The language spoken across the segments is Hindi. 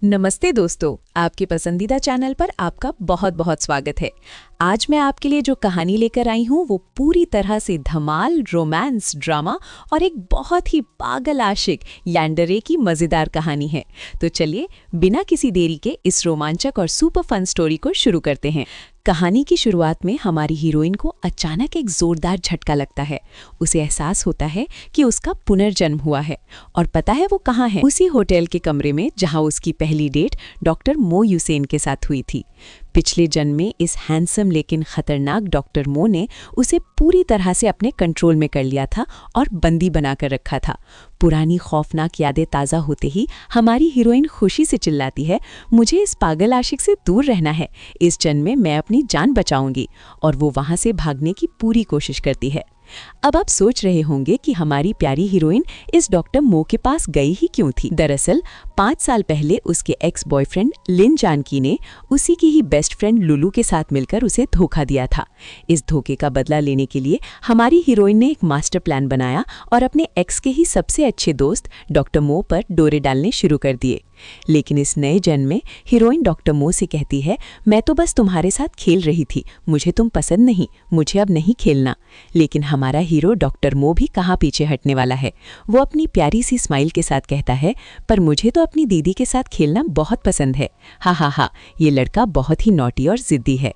नमस्ते दोस्तों, आपके पसंदीदा चैनल पर आपका बहुत बहुत स्वागत है। आज मैं आपके लिए जो कहानी लेकर आई हूँ वो पूरी तरह से धमाल, रोमांस, ड्रामा और एक बहुत ही पागल आशिक यैंडरे की मज़ेदार कहानी है। तो चलिए बिना किसी देरी के इस रोमांचक और सुपर फन स्टोरी को शुरू करते हैं। कहानी की शुरुआत में हमारी हीरोइन को अचानक एक जोरदार झटका लगता है। उसे एहसास होता है कि उसका पुनर्जन्म हुआ है और पता है वो कहाँ है। उसी होटल के कमरे में जहाँ उसकी पहली डेट डॉक्टर मो युसेन के साथ हुई थी। पिछले जन्म में इस हैंडसम लेकिन खतरनाक डॉक्टर मो ने उसे पूरी तरह से अपने कंट्रोल में कर लिया था और बंदी बनाकर रखा था। पुरानी खौफनाक यादें ताज़ा होते ही हमारी हीरोइन खुशी से चिल्लाती है, मुझे इस पागल आशिक से दूर रहना है, इस जन्म में मैं अपनी जान बचाऊंगी। और वो वहाँ से भागने की पूरी कोशिश करती है। अब आप सोच रहे होंगे कि हमारी प्यारी हीरोइन इस डॉक्टर मो के पास गई ही क्यों थी। दरअसल 5 साल पहले उसके एक्स बॉयफ्रेंड लिन जानकी ने उसी की ही बेस्ट फ्रेंड लुलू के साथ मिलकर उसे धोखा दिया था। इस धोखे का बदला लेने के लिए हमारी हीरोइन ने एक मास्टर प्लान बनाया और अपने एक्स के ही सबसे अच्छे दोस्त डॉक्टर मो पर डोरे डालने शुरू कर दिए। लेकिन इस नए जन्म में हीरोइन डॉक्टर मो से कहती है, मैं तो बस तुम्हारे साथ खेल रही थी, मुझे तुम पसंद नहीं, मुझे अब नहीं खेलना। लेकिन हमारा हीरो डॉक्टर मो भी कहाँ पीछे हटने वाला है। वो अपनी प्यारी सी स्माइल के साथ कहता है, पर मुझे तो अपनी दीदी के साथ खेलना बहुत पसंद है। हा हा हा, ये लड़का बहुत ही नॉटी और जिद्दी है।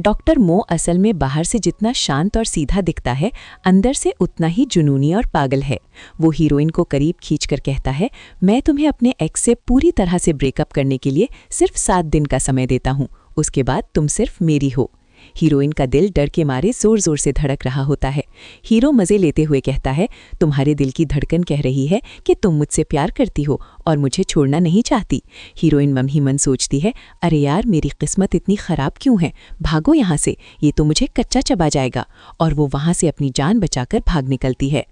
डॉक्टर मो असल में बाहर से जितना शांत और सीधा दिखता है, अंदर से उतना ही जुनूनी और पागल है। वो हीरोइन को करीब खींचकर कहता है, मैं तुम्हें अपने एक्स से पूरी तरह से ब्रेकअप करने के लिए सिर्फ 7 दिन का समय देता हूँ, उसके बाद तुम सिर्फ मेरी हो। हीरोइन का दिल डर के मारे जोर जोर से धड़क रहा होता है। हीरो मजे लेते हुए कहता है, तुम्हारे दिल की धड़कन कह रही है कि तुम मुझसे प्यार करती हो और मुझे छोड़ना नहीं चाहती। हीरोइन मन ही मन सोचती है, अरे यार मेरी किस्मत इतनी खराब क्यों है, भागो यहाँ से, ये तो मुझे कच्चा चबा जाएगा। और वो वहाँ से अपनी जान बचाकर भाग निकलती है।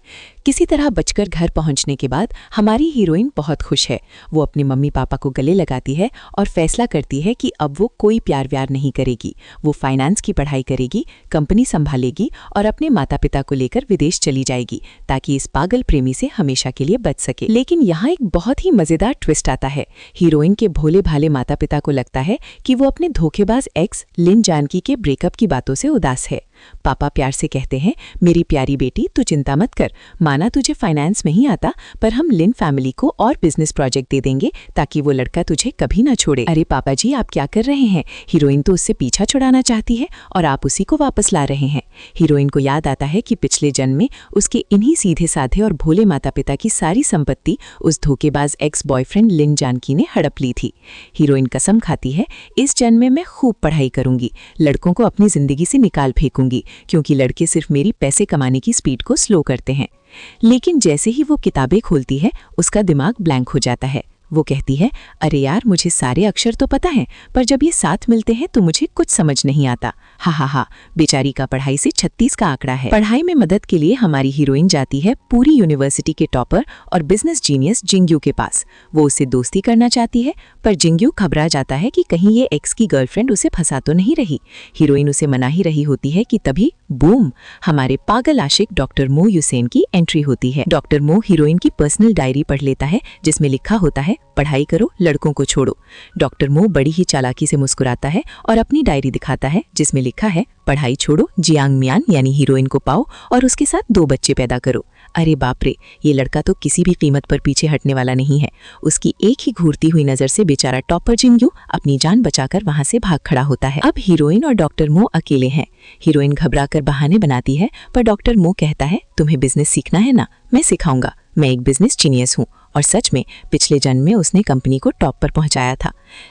किसी तरह बचकर घर पहुँचने के बाद हमारी हीरोइन बहुत खुश है। वो अपने मम्मी पापा को गले लगाती है और फैसला करती है कि अब वो कोई प्यार व्यार नहीं करेगी। वो फाइनेंस की पढ़ाई करेगी, कंपनी संभालेगी और अपने माता पिता को लेकर विदेश चली जाएगी ताकि इस पागल प्रेमी से हमेशा के लिए बच सके। लेकिन यहाँ एक बहुत ही मजेदार ट्विस्ट आता है। हीरोइन के भोले भाले माता पिता को लगता है कि वो अपने धोखेबाज एक्स लिन जानकी के ब्रेकअप की बातों से उदास है। पापा प्यार से कहते हैं, मेरी प्यारी बेटी तू चिंता मत कर, माना तुझे फाइनेंस नहीं आता पर हम लिन फैमिली को और बिजनेस प्रोजेक्ट दे देंगे ताकि वो लड़का तुझे कभी ना छोड़े। अरे पापा जी आप क्या कर रहे हैं, हीरोइन तो उससे पीछा छुड़ाना चाहती है और आप उसी को वापस ला रहे हैं। हीरोइन को याद आता है कि पिछले जन्म में उसके इन्हीं सीधे साधे और भोले माता पिता की सारी संपत्ति उस धोखेबाज एक्स बॉयफ्रेंड लिन जानकी ने हड़प ली थी। हीरोइन कसम खाती है, इस जन्म में मैं खूब पढ़ाई करूंगी, लड़कों को अपनी जिंदगी से निकाल फेंकूंगी क्योंकि लड़के सिर्फ मेरी पैसे कमाने की स्पीड को स्लो करते हैं। लेकिन जैसे ही वो किताबें खोलती है उसका दिमाग ब्लैंक हो जाता है। वो कहती है, अरे यार मुझे सारे अक्षर तो पता है पर जब ये साथ मिलते हैं तो मुझे कुछ समझ नहीं आता। हा हा हा, बेचारी का पढ़ाई से 36 का आंकड़ा है। पढ़ाई में मदद के लिए हमारी हीरोइन जाती है पूरी यूनिवर्सिटी के टॉपर और बिजनेस जीनियस जिंग्यू के पास। वो उससे दोस्ती करना चाहती है पर जिंग्यू घबरा जाता है कि कहीं ये एक्स की गर्लफ्रेंड उसे फंसा तो नहीं रही। हीरोइन उसे मना ही रही होती है कि तभी बूम, हमारे पागल आशिक डॉक्टर मो युसेन की एंट्री होती है। डॉक्टर मो हीरोइन की पर्सनल डायरी पढ़ लेता है जिसमें लिखा होता है, पढ़ाई करो, लड़कों को छोड़ो। डॉक्टर मो बड़ी ही चालाकी से मुस्कुराता है और अपनी डायरी दिखाता है जिसमें लिखा है, पढ़ाई छोड़ो, जियांग मियान यानी हीरोइन को पाओ और उसके साथ 2 बच्चे पैदा करो। अरे बाप रे, ये लड़का तो किसी भी कीमत पर पीछे हटने वाला नहीं है। उसकी एक ही घूरती हुई नजर से बेचारा टॉपर जिंग्यू अपनी जान बचाकर वहां से भाग खड़ा होता है। अब हीरोइन और डॉक्टर मो अकेले हैं। हीरोइन घबराकर बहाने बनाती है पर डॉक्टर मो कहता है, तुम्हें बिजनेस सीखना है ना, मैं सिखाऊंगा, मैं एक बिजनेस जीनियस हूँ। और सच में पिछले जन्म में उसने कंपनी को टॉप पर पहुंचाया था।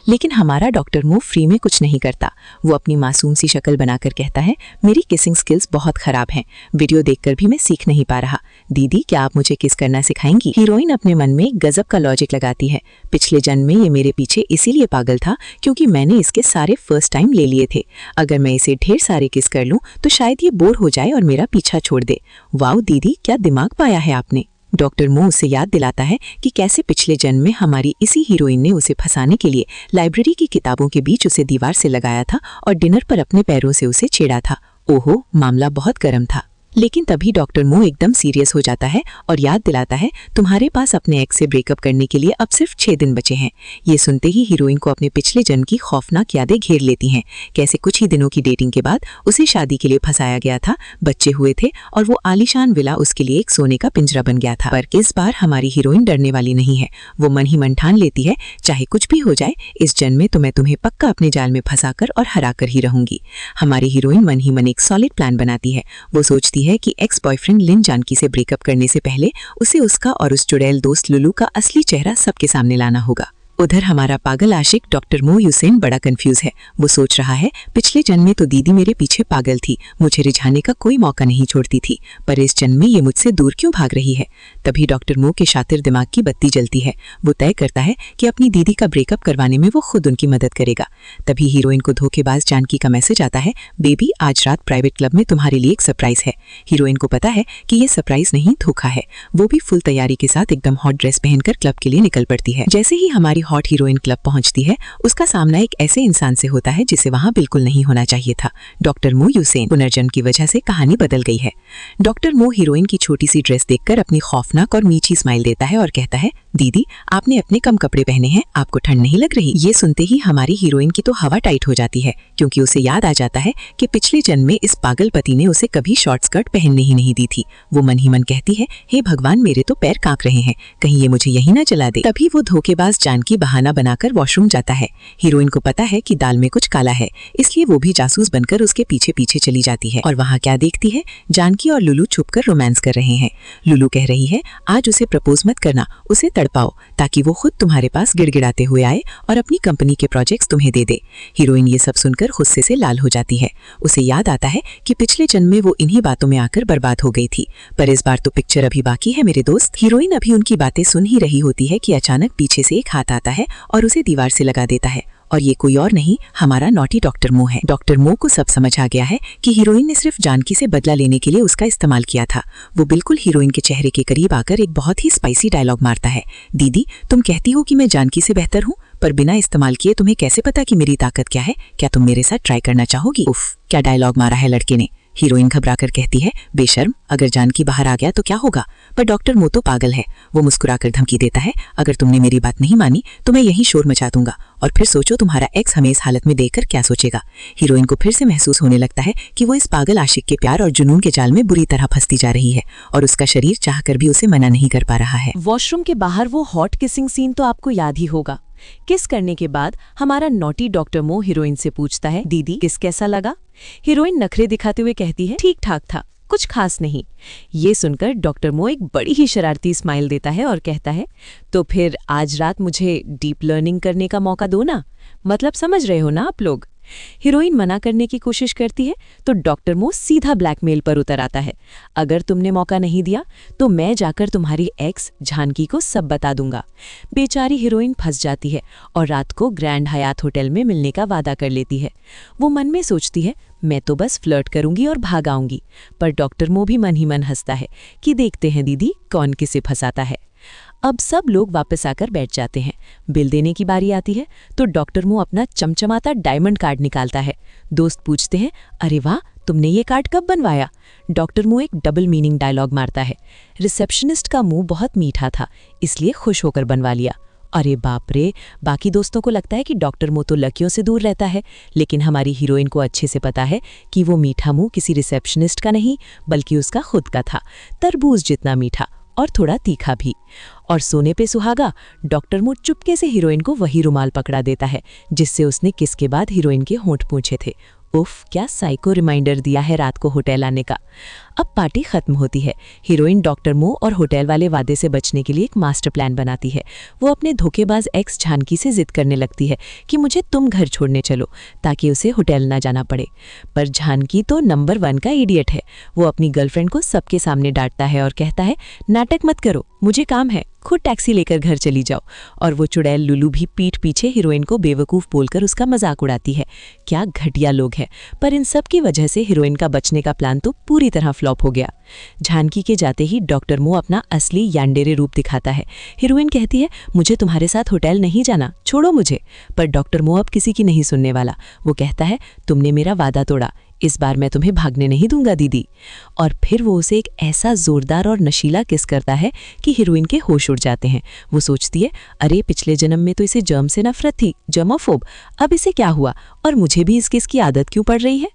लेकिन हमारा डॉक्टर मो फ्री में कुछ नहीं करता। वो अपनी मासूम सी शक्ल बनाकर कहता है, मेरी किसिंग स्किल्स बहुत खराब हैं, वीडियो देखकर भी मैं सीख नहीं पा रहा। दीदी क्या आप मुझे किस करना सिखाएंगी? हीरोइन अपने मन में गजब का लॉजिक लगाती है, पिछले जन्म में ये मेरे पीछे इसीलिए पागल था क्योंकि मैंने इसके सारे फर्स्ट टाइम ले लिए थे। अगर मैं इसे ढेर सारे किस कर लूं तो शायद ये बोर हो जाए और मेरा पीछा छोड़ दे। वाओ दीदी, क्या दिमाग पाया है आपने। डॉक्टर मो उसे याद दिलाता है कि कैसे पिछले जन्म में हमारी इसी हीरोइन ने उसे फंसाने के लिए लाइब्रेरी की किताबों के बीच उसे दीवार से लगाया था और डिनर पर अपने पैरों से उसे छेड़ा था। ओहो, मामला बहुत गर्म था। लेकिन तभी डॉक्टर मो एकदम सीरियस हो जाता है और याद दिलाता है, तुम्हारे पास अपने एक्स से ब्रेकअप करने के लिए अब सिर्फ 6 दिन बचे हैं। ये सुनते ही हीरोइन को अपने पिछले जन्म की खौफनाक यादें घेर लेती हैं। कैसे कुछ ही दिनों की डेटिंग के बाद उसे शादी के लिए फंसाया गया था, बच्चे हुए थे और वो आलीशान विला उसके लिए एक सोने का पिंजरा बन गया था। पर इस बार हमारी हीरोइन डरने वाली नहीं है। वो मन ही मन ठान लेती है, चाहे कुछ भी हो जाए, इस जन्म में तो मैं तुम्हें पक्का अपने जाल में फंसाकर और हराकर ही रहूंगी। हमारी हीरोइन मन ही मन एक सॉलिड प्लान बनाती है। वो सोचती है कि एक्स बॉयफ्रेंड लिन जानकी से ब्रेकअप करने से पहले उसे उसका और उस चुड़ैल दोस्त लुलू का असली चेहरा सबके सामने लाना होगा। उधर हमारा पागल आशिक डॉक्टर मो यूसेन बड़ा कंफ्यूज है। वो सोच रहा है, पिछले जन्म में तो दीदी मेरे पीछे पागल थी, मुझे रिझाने का कोई मौका नहीं छोड़ती थी, पर इस जन्म में ये मुझसे दूर क्यों भाग रही है। तभी डॉक्टर मो के शातिर दिमाग की बत्ती जलती है। वो तय करता है कि अपनी दीदी का ब्रेकअप करवाने में वो खुद उनकी मदद करेगा। तभी हीरोइन को धोखेबाज जानकी का मैसेज आता है, बेबी आज रात प्राइवेट क्लब में तुम्हारे लिए एक सरप्राइज है। हीरोइन को पता है कि ये सरप्राइज नहीं, धोखा है। वो भी फुल तैयारी के साथ एकदम हॉट ड्रेस पहनकर क्लब के लिए निकल पड़ती है। जैसे ही हमारी हॉट हीरोइन क्लब पहुंचती है, उसका सामना एक ऐसे इंसान से होता है जिसे वहां बिल्कुल नहीं होना चाहिए था। डॉक्टर मो यूसेन। पुनर्जन्म की वजह से कहानी बदल गई है। डॉक्टर मो हीरोइन की छोटी सी ड्रेस देखकर अपनी खौफनाक और मीठी स्माइल देता है और कहता है, दीदी आपने अपने कम कपड़े पहने हैं, आपको ठंड नहीं लग रही। ये सुनते ही हमारी हीरोइन की तो हवा टाइट हो जाती है, क्योंकि उसे याद आ जाता है कि पिछले जन्म में इस पागल पति ने उसे कभी शॉर्ट स्कर्ट पहनने ही नहीं दी थी। वो मन ही मन कहती है, हे भगवान मेरे तो पैर कांप रहे हैं, कहीं ये मुझे यही ना जला दे। तभी वो धोखेबाज जानकी बहाना बनाकर वॉशरूम जाता है। हीरोइन को पता है कि दाल में कुछ काला है, इसलिए वो भी जासूस बनकर उसके पीछे पीछे चली जाती है। और वहाँ क्या देखती है, जानकी और लुलू छुपकर रोमांस कर रहे हैं। लुलू कह रही है, आज उसे प्रपोज मत करना, उसे तड़पाओ ताकि वो खुद तुम्हारे पास गिड़गिड़ाते हुए आए और अपनी कंपनी के प्रोजेक्ट्स तुम्हें दे दे। हीरोइन ये सब सुनकर गुस्से से लाल हो जाती है। उसे याद आता है कि पिछले जन्म में वो इन्हीं बातों में आकर बर्बाद हो गई थी, पर इस बार तो पिक्चर अभी बाकी है मेरे दोस्त। हीरोइन अभी उनकी बातें सुन ही रही होती है कि अचानक पीछे से एक हाथ आता है और उसे दीवार से लगा देता है। और ये कोई और नहीं, हमारा नॉटी डॉक्टर मो है। डॉक्टर मो को सब समझ आ गया है कि हीरोइन ने सिर्फ जानकी से बदला लेने के लिए उसका इस्तेमाल किया था। वो बिल्कुल हीरोइन के चेहरे के करीब आकर एक बहुत ही स्पाइसी डायलॉग मारता है, दीदी तुम कहती हो कि मैं जानकी से बेहतर हूँ, पर बिना इस्तेमाल किए तुम्हें कैसे पता कि मेरी ताकत क्या है? क्या तुम मेरे साथ ट्राई करना चाहोगी? उफ, क्या डायलॉग मारा है लड़के ने। हीरोइन घबराकर कहती है, बेशर्म, अगर जानकी बाहर आ गया तो क्या होगा? पर डॉक्टर मो तो पागल है। वो मुस्कुराकर धमकी देता है, अगर तुमने मेरी बात नहीं मानी तो मैं यहीं शोर मचा दूंगा, और फिर सोचो तुम्हारा एक्स हमें इस हालत में देखकर क्या सोचेगा। हीरोइन को फिर से महसूस होने लगता है कि वो इस पागल आशिक के प्यार और जुनून के जाल में बुरी तरह फंसती जा रही है, और उसका शरीर चाहकर भी उसे मना नहीं कर पा रहा है। वॉशरूम के बाहर वो हॉट किसिंग सीन तो आपको याद ही होगा। किस करने के बाद हमारा नॉटी डॉक्टर मो हीरोइन से पूछता है, दीदी किस कैसा लगा? हीरोइन नखरे दिखाते हुए कहती है, ठीक ठाक था, कुछ खास नहीं। ये सुनकर डॉक्टर मो एक बड़ी ही शरारती स्माइल देता है और कहता है, तो फिर आज रात मुझे डीप लर्निंग करने का मौका दो ना, मतलब समझ रहे हो ना आप लोग। हीरोइन मना करने की कोशिश करती है तो डॉक्टर मो सीधा ब्लैकमेल पर उतर आता है, अगर तुमने मौका नहीं दिया तो मैं जाकर तुम्हारी एक्स जानकी को सब बता दूंगा। बेचारी हीरोइन फंस जाती है और रात को ग्रैंड हयात होटल में मिलने का वादा कर लेती है। वो मन में सोचती है, मैं तो बस फ्लर्ट करूंगी और भाग आऊंगी, पर डॉक्टर मो भी मन ही मन हंसता है कि देखते हैं दीदी कौन किसे फंसाता है। अब सब लोग वापस आकर बैठ जाते हैं। बिल देने की बारी आती है तो डॉक्टर मो अपना चमचमाता डायमंड कार्ड निकालता है। दोस्त पूछते हैं, अरे वाह, तुमने ये कार्ड कब बनवाया? डॉक्टर मो एक डबल मीनिंग डायलॉग मारता है, रिसेप्शनिस्ट का मुंह बहुत मीठा था इसलिए खुश होकर बनवा लिया। अरे बाप रे, बाकी दोस्तों को लगता है कि डॉक्टर मो तो लड़कियों से दूर रहता है, लेकिन हमारी हीरोइन को अच्छे से पता है कि वो मीठा मुंह किसी रिसेप्शनिस्ट का नहीं बल्कि उसका खुद का था, तरबूज जितना मीठा और थोड़ा तीखा भी। और सोने पे सुहागा, डॉक्टर मो चुपके से हीरोइन को वही रुमाल पकड़ा देता है जिससे उसने किस के बाद हीरोइन के होंठ पूंछे थे। उफ, क्या साइको रिमाइंडर दिया है रात को होटल आने का। अब पार्टी खत्म होती है। हीरोइन डॉक्टर मो और होटल वाले वादे से बचने के लिए एक मास्टर प्लान बनाती है। वो अपने धोखेबाज एक्स जानकी से जिद करने लगती है कि मुझे तुम घर छोड़ने चलो ताकि उसे होटल ना जाना पड़े। पर जानकी तो नंबर 1 का इडियट है। वो अपनी गर्लफ्रेंड को सबके सामने डांटता है और कहता है, नाटक मत करो, मुझे काम है, खुद टैक्सी लेकर घर चली जाओ। और वो चुड़ैल लुलू भी पीठ पीछे हीरोइन को बेवकूफ़ बोलकर उसका मजाक उड़ाती है। क्या घटिया लोग हैं। पर इन सब की वजह से हीरोइन का बचने का प्लान तो पूरी तरह फ्लॉप हो गया। जानकी के जाते ही डॉक्टर मो अपना असली यान्डेरे रूप दिखाता है। हीरोइन कहती है, मुझे तुम्हारे साथ होटल नहीं जाना, छोड़ो मुझे। पर डॉक्टर मो अब किसी की नहीं सुनने वाला। वो कहता है, तुमने मेरा वादा तोड़ा, इस बार मैं तुम्हें भागने नहीं दूंगा दीदी। और फिर वो उसे एक ऐसा जोरदार और नशीला किस करता है कि हीरोइन के होश उड़ जाते हैं। वो सोचती है, अरे पिछले जन्म में तो इसे जर्म से नफरत थी, जर्मोफोब, अब इसे क्या हुआ और मुझे भी इस किस की आदत क्यों पड़ रही है।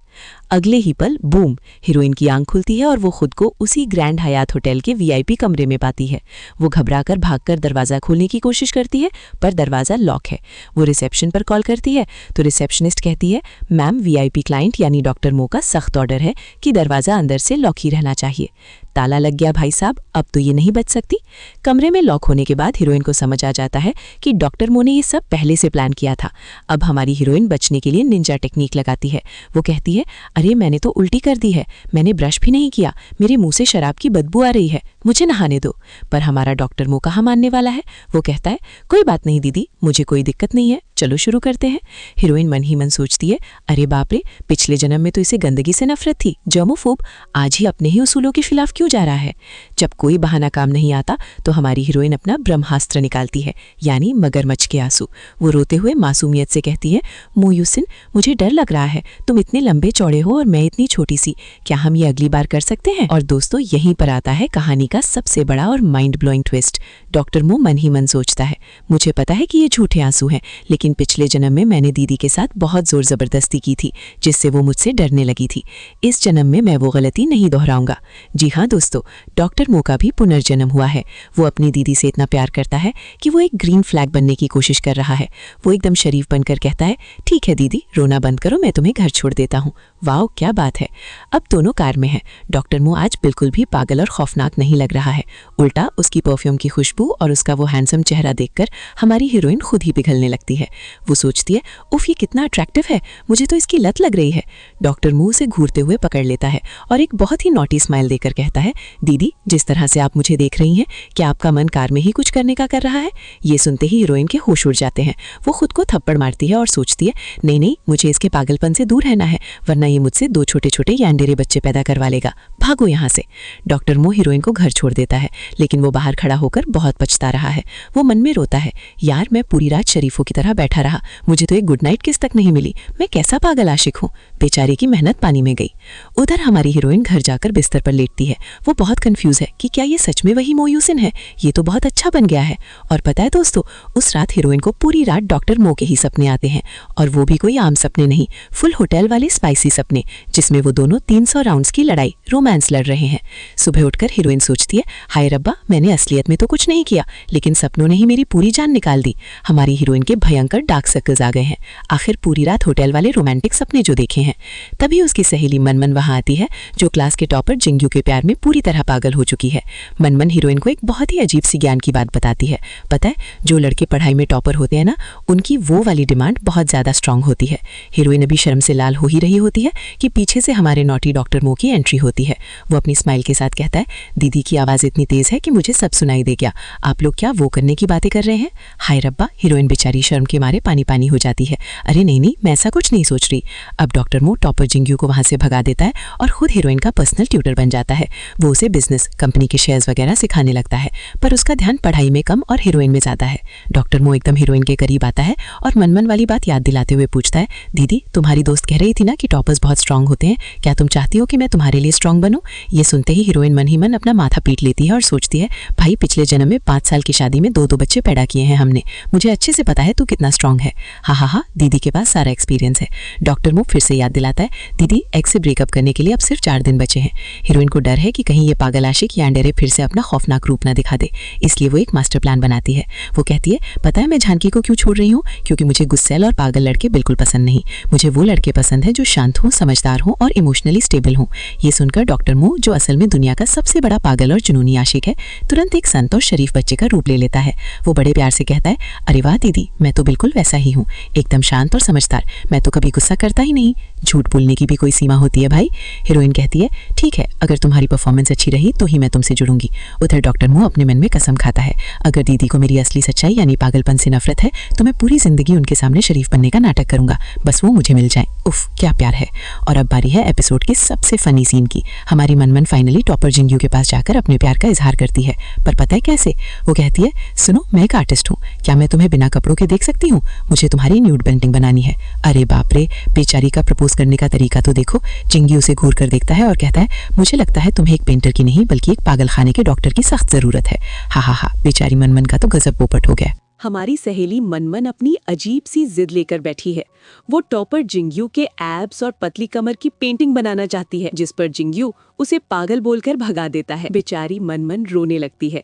अगले ही पल बूम, हीरोइन की आंख खुलती है और वो खुद को उसी ग्रैंड हयात होटल के वीआईपी कमरे में पाती है। वो घबराकर भागकर दरवाज़ा खोलने की कोशिश करती है, पर दरवाज़ा लॉक है। वो रिसेप्शन पर कॉल करती है तो रिसेप्शनिस्ट कहती है, मैम वीआईपी क्लाइंट यानी डॉक्टर मो का सख्त ऑर्डर है कि दरवाज़ा अंदर से लॉक ही रहना चाहिए। ताला लग गया भाई साहब, अब तो ये नहीं बच सकती। कमरे में लॉक होने के बाद हीरोइन को समझ आ जाता है कि डॉक्टर मो ने ये सब पहले से प्लान किया था। अब हमारी हीरोइन बचने के लिए निंजा टेक्निक लगाती है। वो कहती है, अरे मैंने तो उल्टी कर दी है, मैंने ब्रश भी नहीं किया, मेरे मुंह से शराब की बदबू आ रही है, मुझे नहाने दो। पर हमारा डॉक्टर मो कहाँ मानने वाला है। वो कहता है, कोई बात नहीं दीदी, मुझे कोई दिक्कत नहीं है, चलो शुरू करते हैं। हीरोइन मन ही मन सोचती है, अरे बाप रे, पिछले जन्म में तो इसे गंदगी से नफरत थी, जर्मोफोब, आज ही अपने ही उसूलों के खिलाफ क्यों जा रहा है। जब कोई बहाना काम नहीं आता तो हमारी हीरोइन अपना ब्रह्मास्त्र निकालती है, यानी मगरमच्छ के आंसू। वो रोते हुए मासूमियत से कहती है, मोयूसिन, मुझे डर लग रहा है, तुम इतने लंबे चौड़े हो और मैं इतनी छोटी सी, क्या हम ये अगली बार कर सकते हैं। और दोस्तों, यहीं पर आता है कहानी का सबसे बड़ा और माइंड ब्लोइंग ट्विस्ट। डॉक्टर मो मन ही मन सोचता है, मुझे पता है कि ये झूठे आंसू हैं, लेकिन पिछले जन्म में मैंने दीदी के साथ बहुत जोर जबरदस्ती की थी, जिससे वो मुझसे डरने लगी थी। इस जन्म में मैं वो गलती नहीं दोहराऊंगा। जी हाँ दोस्तों, डॉक्टर मो का भी पुनर्जन्म हुआ है। वो अपनी दीदी से इतना प्यार करता है कि वो एक ग्रीन फ्लैग बनने की कोशिश कर रहा है। वो एकदम शरीफ बनकर कहता है, ठीक है दीदी, रोना बंद करो, मैं तुम्हें घर छोड़ देता हूँ। वाओ, क्या बात है। अब दोनों कार में हैं। डॉक्टर मो आज बिल्कुल भी पागल और खौफनाक नहीं लग रहा है। उल्टा उसकी परफ्यूम की खुशबू और उसका वो हैंडसम चेहरा देखकर हमारी हीरोइन खुद ही पिघलने लगती है। वो सोचती है, उफ, ये कितना अट्रैक्टिव है, मुझे तो इसकी लत लग रही है। डॉक्टर मुंह से घूरते हुए पकड़ लेता है और एक बहुत ही नॉटी स्माइल देकर कहता है, दीदी, जिस तरह से आप मुझे देख रही हैं, क्या आपका मन कार में ही कुछ करने का कर रहा है। ये सुनते ही हीरोइन के होश उड़ जाते हैं। वो खुद को थप्पड़ मारती है और सोचती है, नहीं नहीं, मुझे इसके पागलपन से दूर रहना है, वरना ये मुझसे दो छोटे छोटे यांडेरे बच्चे पैदा करवा लेगा, भागो यहाँ से। डॉक्टर मो हीरोइन को घर छोड़ देता है, लेकिन वो बाहर खड़ा होकर बहुत पछता रहा है। वो मन में रोता है, यार मैं पूरी रात शरीफों की तरह बैठा रहा, मुझे तो एक गुड नाइट किस तक नहीं मिली, मैं कैसा पागल आशिक हूँ, बेचारी की मेहनत पानी में गई। उधर हमारी हीरोइन घर जाकर बिस्तर पर लेटती है। वो बहुत कंफ्यूज है कि क्या ये सच में वही मोयूसिन है, ये तो बहुत अच्छा बन गया है। और पता है दोस्तों, उस रात हीरोइन को पूरी रात डॉक्टर मो के ही सपने आते हैं, और वो भी कोई आम सपने नहीं, फुल होटल वाले स्पाइसी सपने, जिसमें वो दोनों 300 राउंड्स की लड़ाई, रोमांस लड़ रहे हैं। सुबह उठकर हीरोइन सोचती है, हाय रब्बा, मैंने असलियत में तो कुछ नहीं किया, लेकिन सपनों ने ही मेरी पूरी जान निकाल दी। हमारी हीरोइन के भयंकर डार्क सर्कल्स आ गए हैं, आखिर पूरी रात होटल वाले रोमांटिक सपने जो देखे हैं। तभी उसकी सहेली मनमन वहां आती है, जो क्लास के टॉपर जिंग्यू के प्यार में पूरी तरह पागल हो चुकी है। मनमन हीरोइन को एक बहुत ही अजीब सी ज्ञान की बात बताती है। पता है, जो लड़के पढ़ाई में टॉपर होते हैं ना, उनकी वो वाली डिमांड बहुत ज्यादा स्ट्रांग होती है। हीरोइन अभी शर्म से लाल हो ही रही होती है कि पीछे से हमारे नॉटी डॉक्टर मो की एंट्री होती है। वो अपनी स्माइल के साथ कहता है, दीदी की आवाज इतनी तेज है कि मुझे सब सुनाई दे गया, आप लोग क्या वो करने की बातें कर रहे हैं। हाय रब्बा, हीरोइन बेचारी शर्म के मारे पानी पानी हो जाती है। अरे नहीं नहीं, मैं ऐसा कुछ नहीं सोच रही। अब डॉक्टर मो टॉपर जिंग्यू को वहां से भगा देता है और खुद हीरोइन का पर्सनल ट्यूटर बन जाता है। वो उसे बिजनेस, कंपनी के शेयर्स वगैरह सिखाने लगता है, पर उसका ध्यान पढ़ाई में कम और हीरोइन में ज्यादा है। डॉक्टर मो एकदम हीरोइन के करीब आता है और मनमन वाली बात याद दिलाते हुए पूछता है, दीदी, तुम्हारी दोस्त कह रही थी ना कि टॉपर्स बहुत स्ट्रांग होते हैं, क्या तुम चाहती हो कि मैं तुम्हारे लिए स्ट्रांग बनूं। ये सुनते ही हीरोइन मन ही मन अपना माथा पीट लेती है और सोचती है, भाई पिछले जन्म में 5 साल की शादी में 2 बच्चे पैदा किए हैं हमने, मुझे अच्छे से पता है तू कितना स्ट्रांग है। हाँ, दीदी के पास सारा एक्सपीरियंस है। डॉक्टर मो फिर से याद दिलाता है, दीदी, एक्स से ब्रेकअप करने के लिए अब सिर्फ 4 दिन बचे हैं। हीरोइन को डर है कि कहीं ये पागल आशिक यांडेरे फिर से अपना खौफनाक रूप ना दिखा दे, इसलिए वो एक मास्टर प्लान बनाती है। वो कहती है, पता है मैं झांकी को क्यों छोड़ रही हूँ, क्योंकि मुझे गुस्सैल और पागल लड़के बिल्कुल पसंद नहीं, मुझे वो लड़के पसंद है जो शांत हों, समझदार हों और इमोशनली स्टेबल हों। ये सुनकर डॉक्टर मो, जो असल में दुनिया का सबसे बड़ा पागल और जुनूनी आशिक है, तुरंत एक संत और शरीफ बच्चे का रूप ले लेता है। वो बड़े प्यार से कहता है, अरे वाह दीदी, मैं तो बिल्कुल वैसा ही हूँ, एकदम शांत और समझदार, मैं तो कभी गुस्सा करता ही नहीं, झूठ बोलने की भी कोई सीमा होती है भाई। हीरोइन कहती है, ठीक है, अगर तुम्हारी परफॉर्मेंस अच्छी रही तो ही मैं तुमसे जुड़ूंगी। उधर डॉक्टर मो अपने मन में कसम खाता है, अगर दीदी को मेरी असली सच्चाई यानी पागलपन से नफरत है तो मैं पूरी जिंदगी उनके सामने शरीफ बनने का नाटक करूंगा, बस वो मुझे मिल जाए। उफ क्या प्यार है। और अब बारी है एपिसोड के सबसे फनी सीन की। हमारी मनमन फाइनली टॉपर जिंगयू के पास जाकर अपने प्यार का इजहार करती है, पर पता है कैसे? वो कहती है, सुनो मैं एक आर्टिस्ट हूँ, क्या मैं तुम्हें बिना कपड़ों के देख सकती हूँ? मुझे तुम्हारी न्यूड पेंटिंग बनानी है। अरे बाप रे, बेचारी का प्रपोज करने का तरीका तो देखो। जिंगयू उसे घूर कर देखता है और कहता है, मुझे लगता है तुम्हें एक पेंटर की नहीं बल्कि एक पागल खाने के डॉक्टर की सख्त जरूरत है। हा, बेचारी मनमन का तो गजब पोपट हो गया। हमारी सहेली मनमन अपनी अजीब सी जिद लेकर बैठी है। वो टॉपर जिंगयू के एब्स और पतली कमर की पेंटिंग बनाना चाहती है, जिस पर जिंगयू उसे पागल बोलकर भगा देता है। बेचारी मनमन रोने लगती है,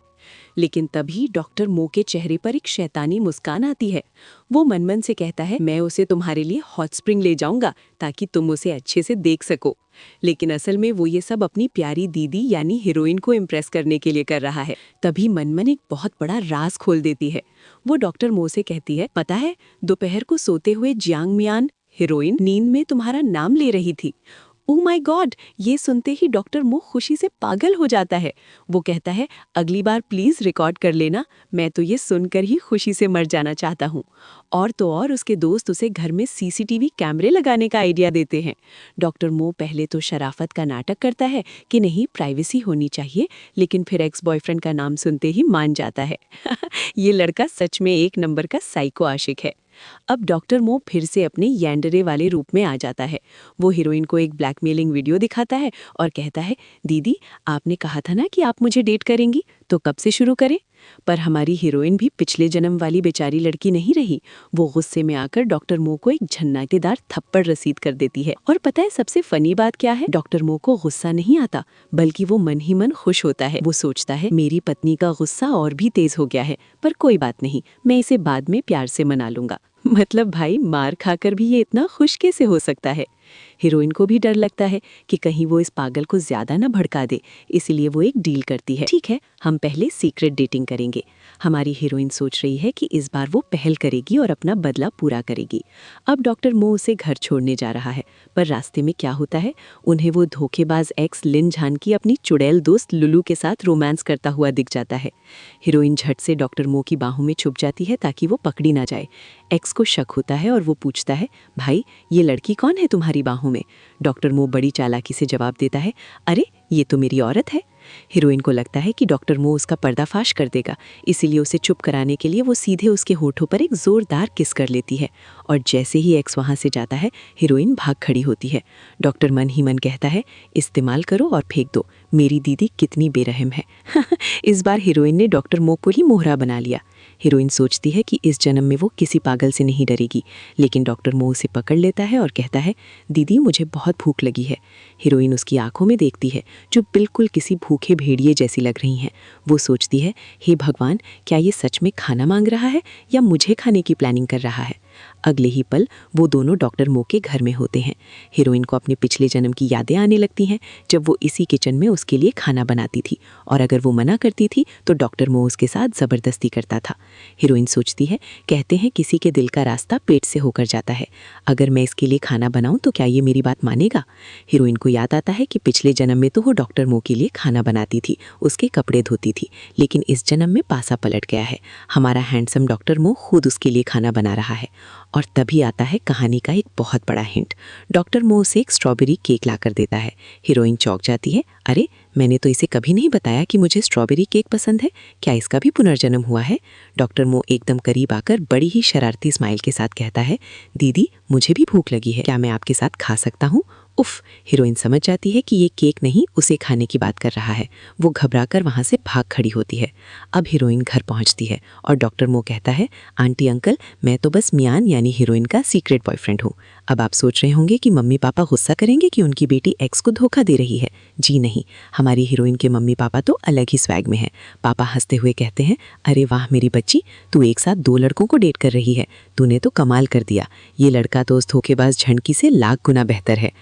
लेकिन तभी डॉक्टर मो के चेहरे पर एक शैतानी मुस्कान आती है। वो मनमन से कहता है, मैं उसे तुम्हारे लिए हॉट स्प्रिंग ले जाऊंगा ताकि तुम उसे अच्छे से देख सको। लेकिन असल में वो ये सब अपनी प्यारी दीदी यानी हीरोइन को इम्प्रेस करने के लिए कर रहा है। तभी मनमन एक बहुत बड़ा राज खोल देती है। वो डॉक्टर मो से कहती है, पता है दोपहर को सोते हुए जियांग मियान हीरोइन नींद में तुम्हारा नाम ले रही थी। Oh my God! ये सुनते ही डॉक्टर मो खुशी से पागल हो जाता है। वो कहता है, अगली बार प्लीज रिकॉर्ड कर लेना, मैं तो ये सुनकर ही खुशी से मर जाना चाहता हूँ। और तो और उसके दोस्त उसे घर में सीसीटीवी कैमरे लगाने का आइडिया देते हैं। डॉक्टर मो पहले तो शराफत का नाटक करता है कि नहीं प्राइवेसी होनी चाहिए, लेकिन फिर एक्स बॉयफ्रेंड का नाम सुनते ही मान जाता है। ये लड़का सच में एक नंबर का साइको आशिक है। अब डॉक्टर मो फिर से अपने यैंडरे वाले रूप में आ जाता है। वो हीरोइन को एक ब्लैकमेलिंग वीडियो दिखाता है और कहता है, दीदी आपने कहा था ना कि आप मुझे डेट करेंगी, तो कब से शुरू करें? पर हमारी हीरोइन भी पिछले जन्म वाली बेचारी लड़की नहीं रही। वो गुस्से में आकर डॉक्टर मो को एक झन्नाटेदार थप्पड़ रसीद कर देती है। और पता है सबसे फनी बात क्या है? डॉक्टर मो को गुस्सा नहीं आता, बल्कि वो मन ही मन खुश होता है। वो सोचता है, मेरी पत्नी का गुस्सा और भी तेज हो गया है, पर कोई बात नहीं, मैं इसे बाद में प्यार से मना लूंगा। मतलब भाई मार खाकर भी ये इतना खुश कैसे हो सकता है? हीरोइन को भी डर लगता है कि कहीं वो इस पागल को ज्यादा न भड़का दे, इसलिए वो एक डील करती है। ठीक है, हम पहले सीक्रेट डेटिंग करेंगे। हमारी हीरोइन सोच रही है कि इस बार वो पहल करेगी और अपना बदला पूरा करेगी। अब डॉक्टर मो उसे घर छोड़ने जा रहा है, पर रास्ते में क्या होता है, उन्हें वो धोखेबाज एक्स लिन झान की अपनी चुड़ैल दोस्त लुलू के साथ रोमांस करता हुआ दिख जाता है। हीरोइन झट से डॉक्टर मो की बाहों में छुप जाती है ताकि वो पकड़ी ना जाए। एक्स को शक होता है और वो पूछता है, भाई ये लड़की कौन है तुम्हारी बाहों में? डॉक्टर मो बड़ी चालाकी से जवाब देता है, अरे ये तो मेरी औरत है। हीरोइन को लगता है कि डॉक्टर मो उसका पर्दाफाश कर देगा, इसीलिए उसे चुप कराने के लिए वो सीधे उसके होठों पर एक जोरदार किस कर लेती है। और जैसे ही एक्स वहां से जाता है, हीरोइन भाग खड़ी होती है। डॉक्टर मन ही मन कहता है, इस्तेमाल करो और फेंक दो, मेरी दीदी कितनी बेरहम है। इस बार हीरोइन ने डॉक्टर मो को ही मोहरा बना लिया। हीरोइन सोचती है कि इस जन्म में वो किसी पागल से नहीं डरेगी, लेकिन डॉक्टर मो उसे पकड़ लेता है और कहता है, दीदी मुझे बहुत भूख लगी है। हीरोइन उसकी आंखों में देखती है, जो बिल्कुल किसी भूखे भेड़िए जैसी लग रही हैं। वो सोचती है, हे भगवान, क्या ये सच में खाना मांग रहा है या मुझे खाने की प्लानिंग कर रहा है? अगले ही पल वो दोनों डॉक्टर मो के घर में होते हैं। हीरोइन को अपने पिछले जन्म की यादें आने लगती हैं, जब वो इसी किचन में उसके लिए खाना बनाती थी, और अगर वो मना करती थी तो डॉक्टर मो उसके साथ ज़बरदस्ती करता था। हीरोइन सोचती है, कहते हैं किसी के दिल का रास्ता पेट से होकर जाता है, अगर मैं इसके लिए खाना बनाऊं तो क्या ये मेरी बात मानेगा? हीरोइन को याद आता है कि पिछले जन्म में तो वो डॉक्टर मो के लिए खाना बनाती थी, उसके कपड़े धोती थी, लेकिन इस जन्म में पासा पलट गया है। हमारा हैंडसम डॉक्टर मो खुद उसके लिए खाना बना रहा है। और तभी आता है कहानी का एक बहुत बड़ा हिंट। डॉक्टर मो उसे एक स्ट्रॉबेरी केक लाकर देता है। हीरोइन चौंक जाती है, अरे मैंने तो इसे कभी नहीं बताया कि मुझे स्ट्रॉबेरी केक पसंद है, क्या इसका भी पुनर्जन्म हुआ है? डॉक्टर मो एकदम करीब आकर बड़ी ही शरारती स्माइल के साथ कहता है, दीदी मुझे भी भूख लगी है, क्या मैं आपके साथ खा सकता हूँ? उफ, हीरोइन समझ जाती है कि ये केक नहीं उसे खाने की बात कर रहा है। वो घबराकर वहाँ से भाग खड़ी होती है। अब हीरोइन घर पहुँचती है और डॉक्टर मो कहता है, आंटी अंकल मैं तो बस मियान यानी हीरोइन का सीक्रेट बॉयफ्रेंड हूँ। अब आप सोच रहे होंगे कि मम्मी पापा गुस्सा करेंगे कि उनकी बेटी एक्स को धोखा दे रही है। जी नहीं, हमारी हीरोइन के मम्मी पापा तो अलग ही स्वैग में हैं। पापा हंसते हुए कहते हैं, अरे वाह मेरी बच्ची, तू एक साथ 2 लड़कों को डेट कर रही है, तूने तो कमाल कर दिया। ये लड़का तो उस धोखेबाज झंडकी से लाख गुना बेहतर है।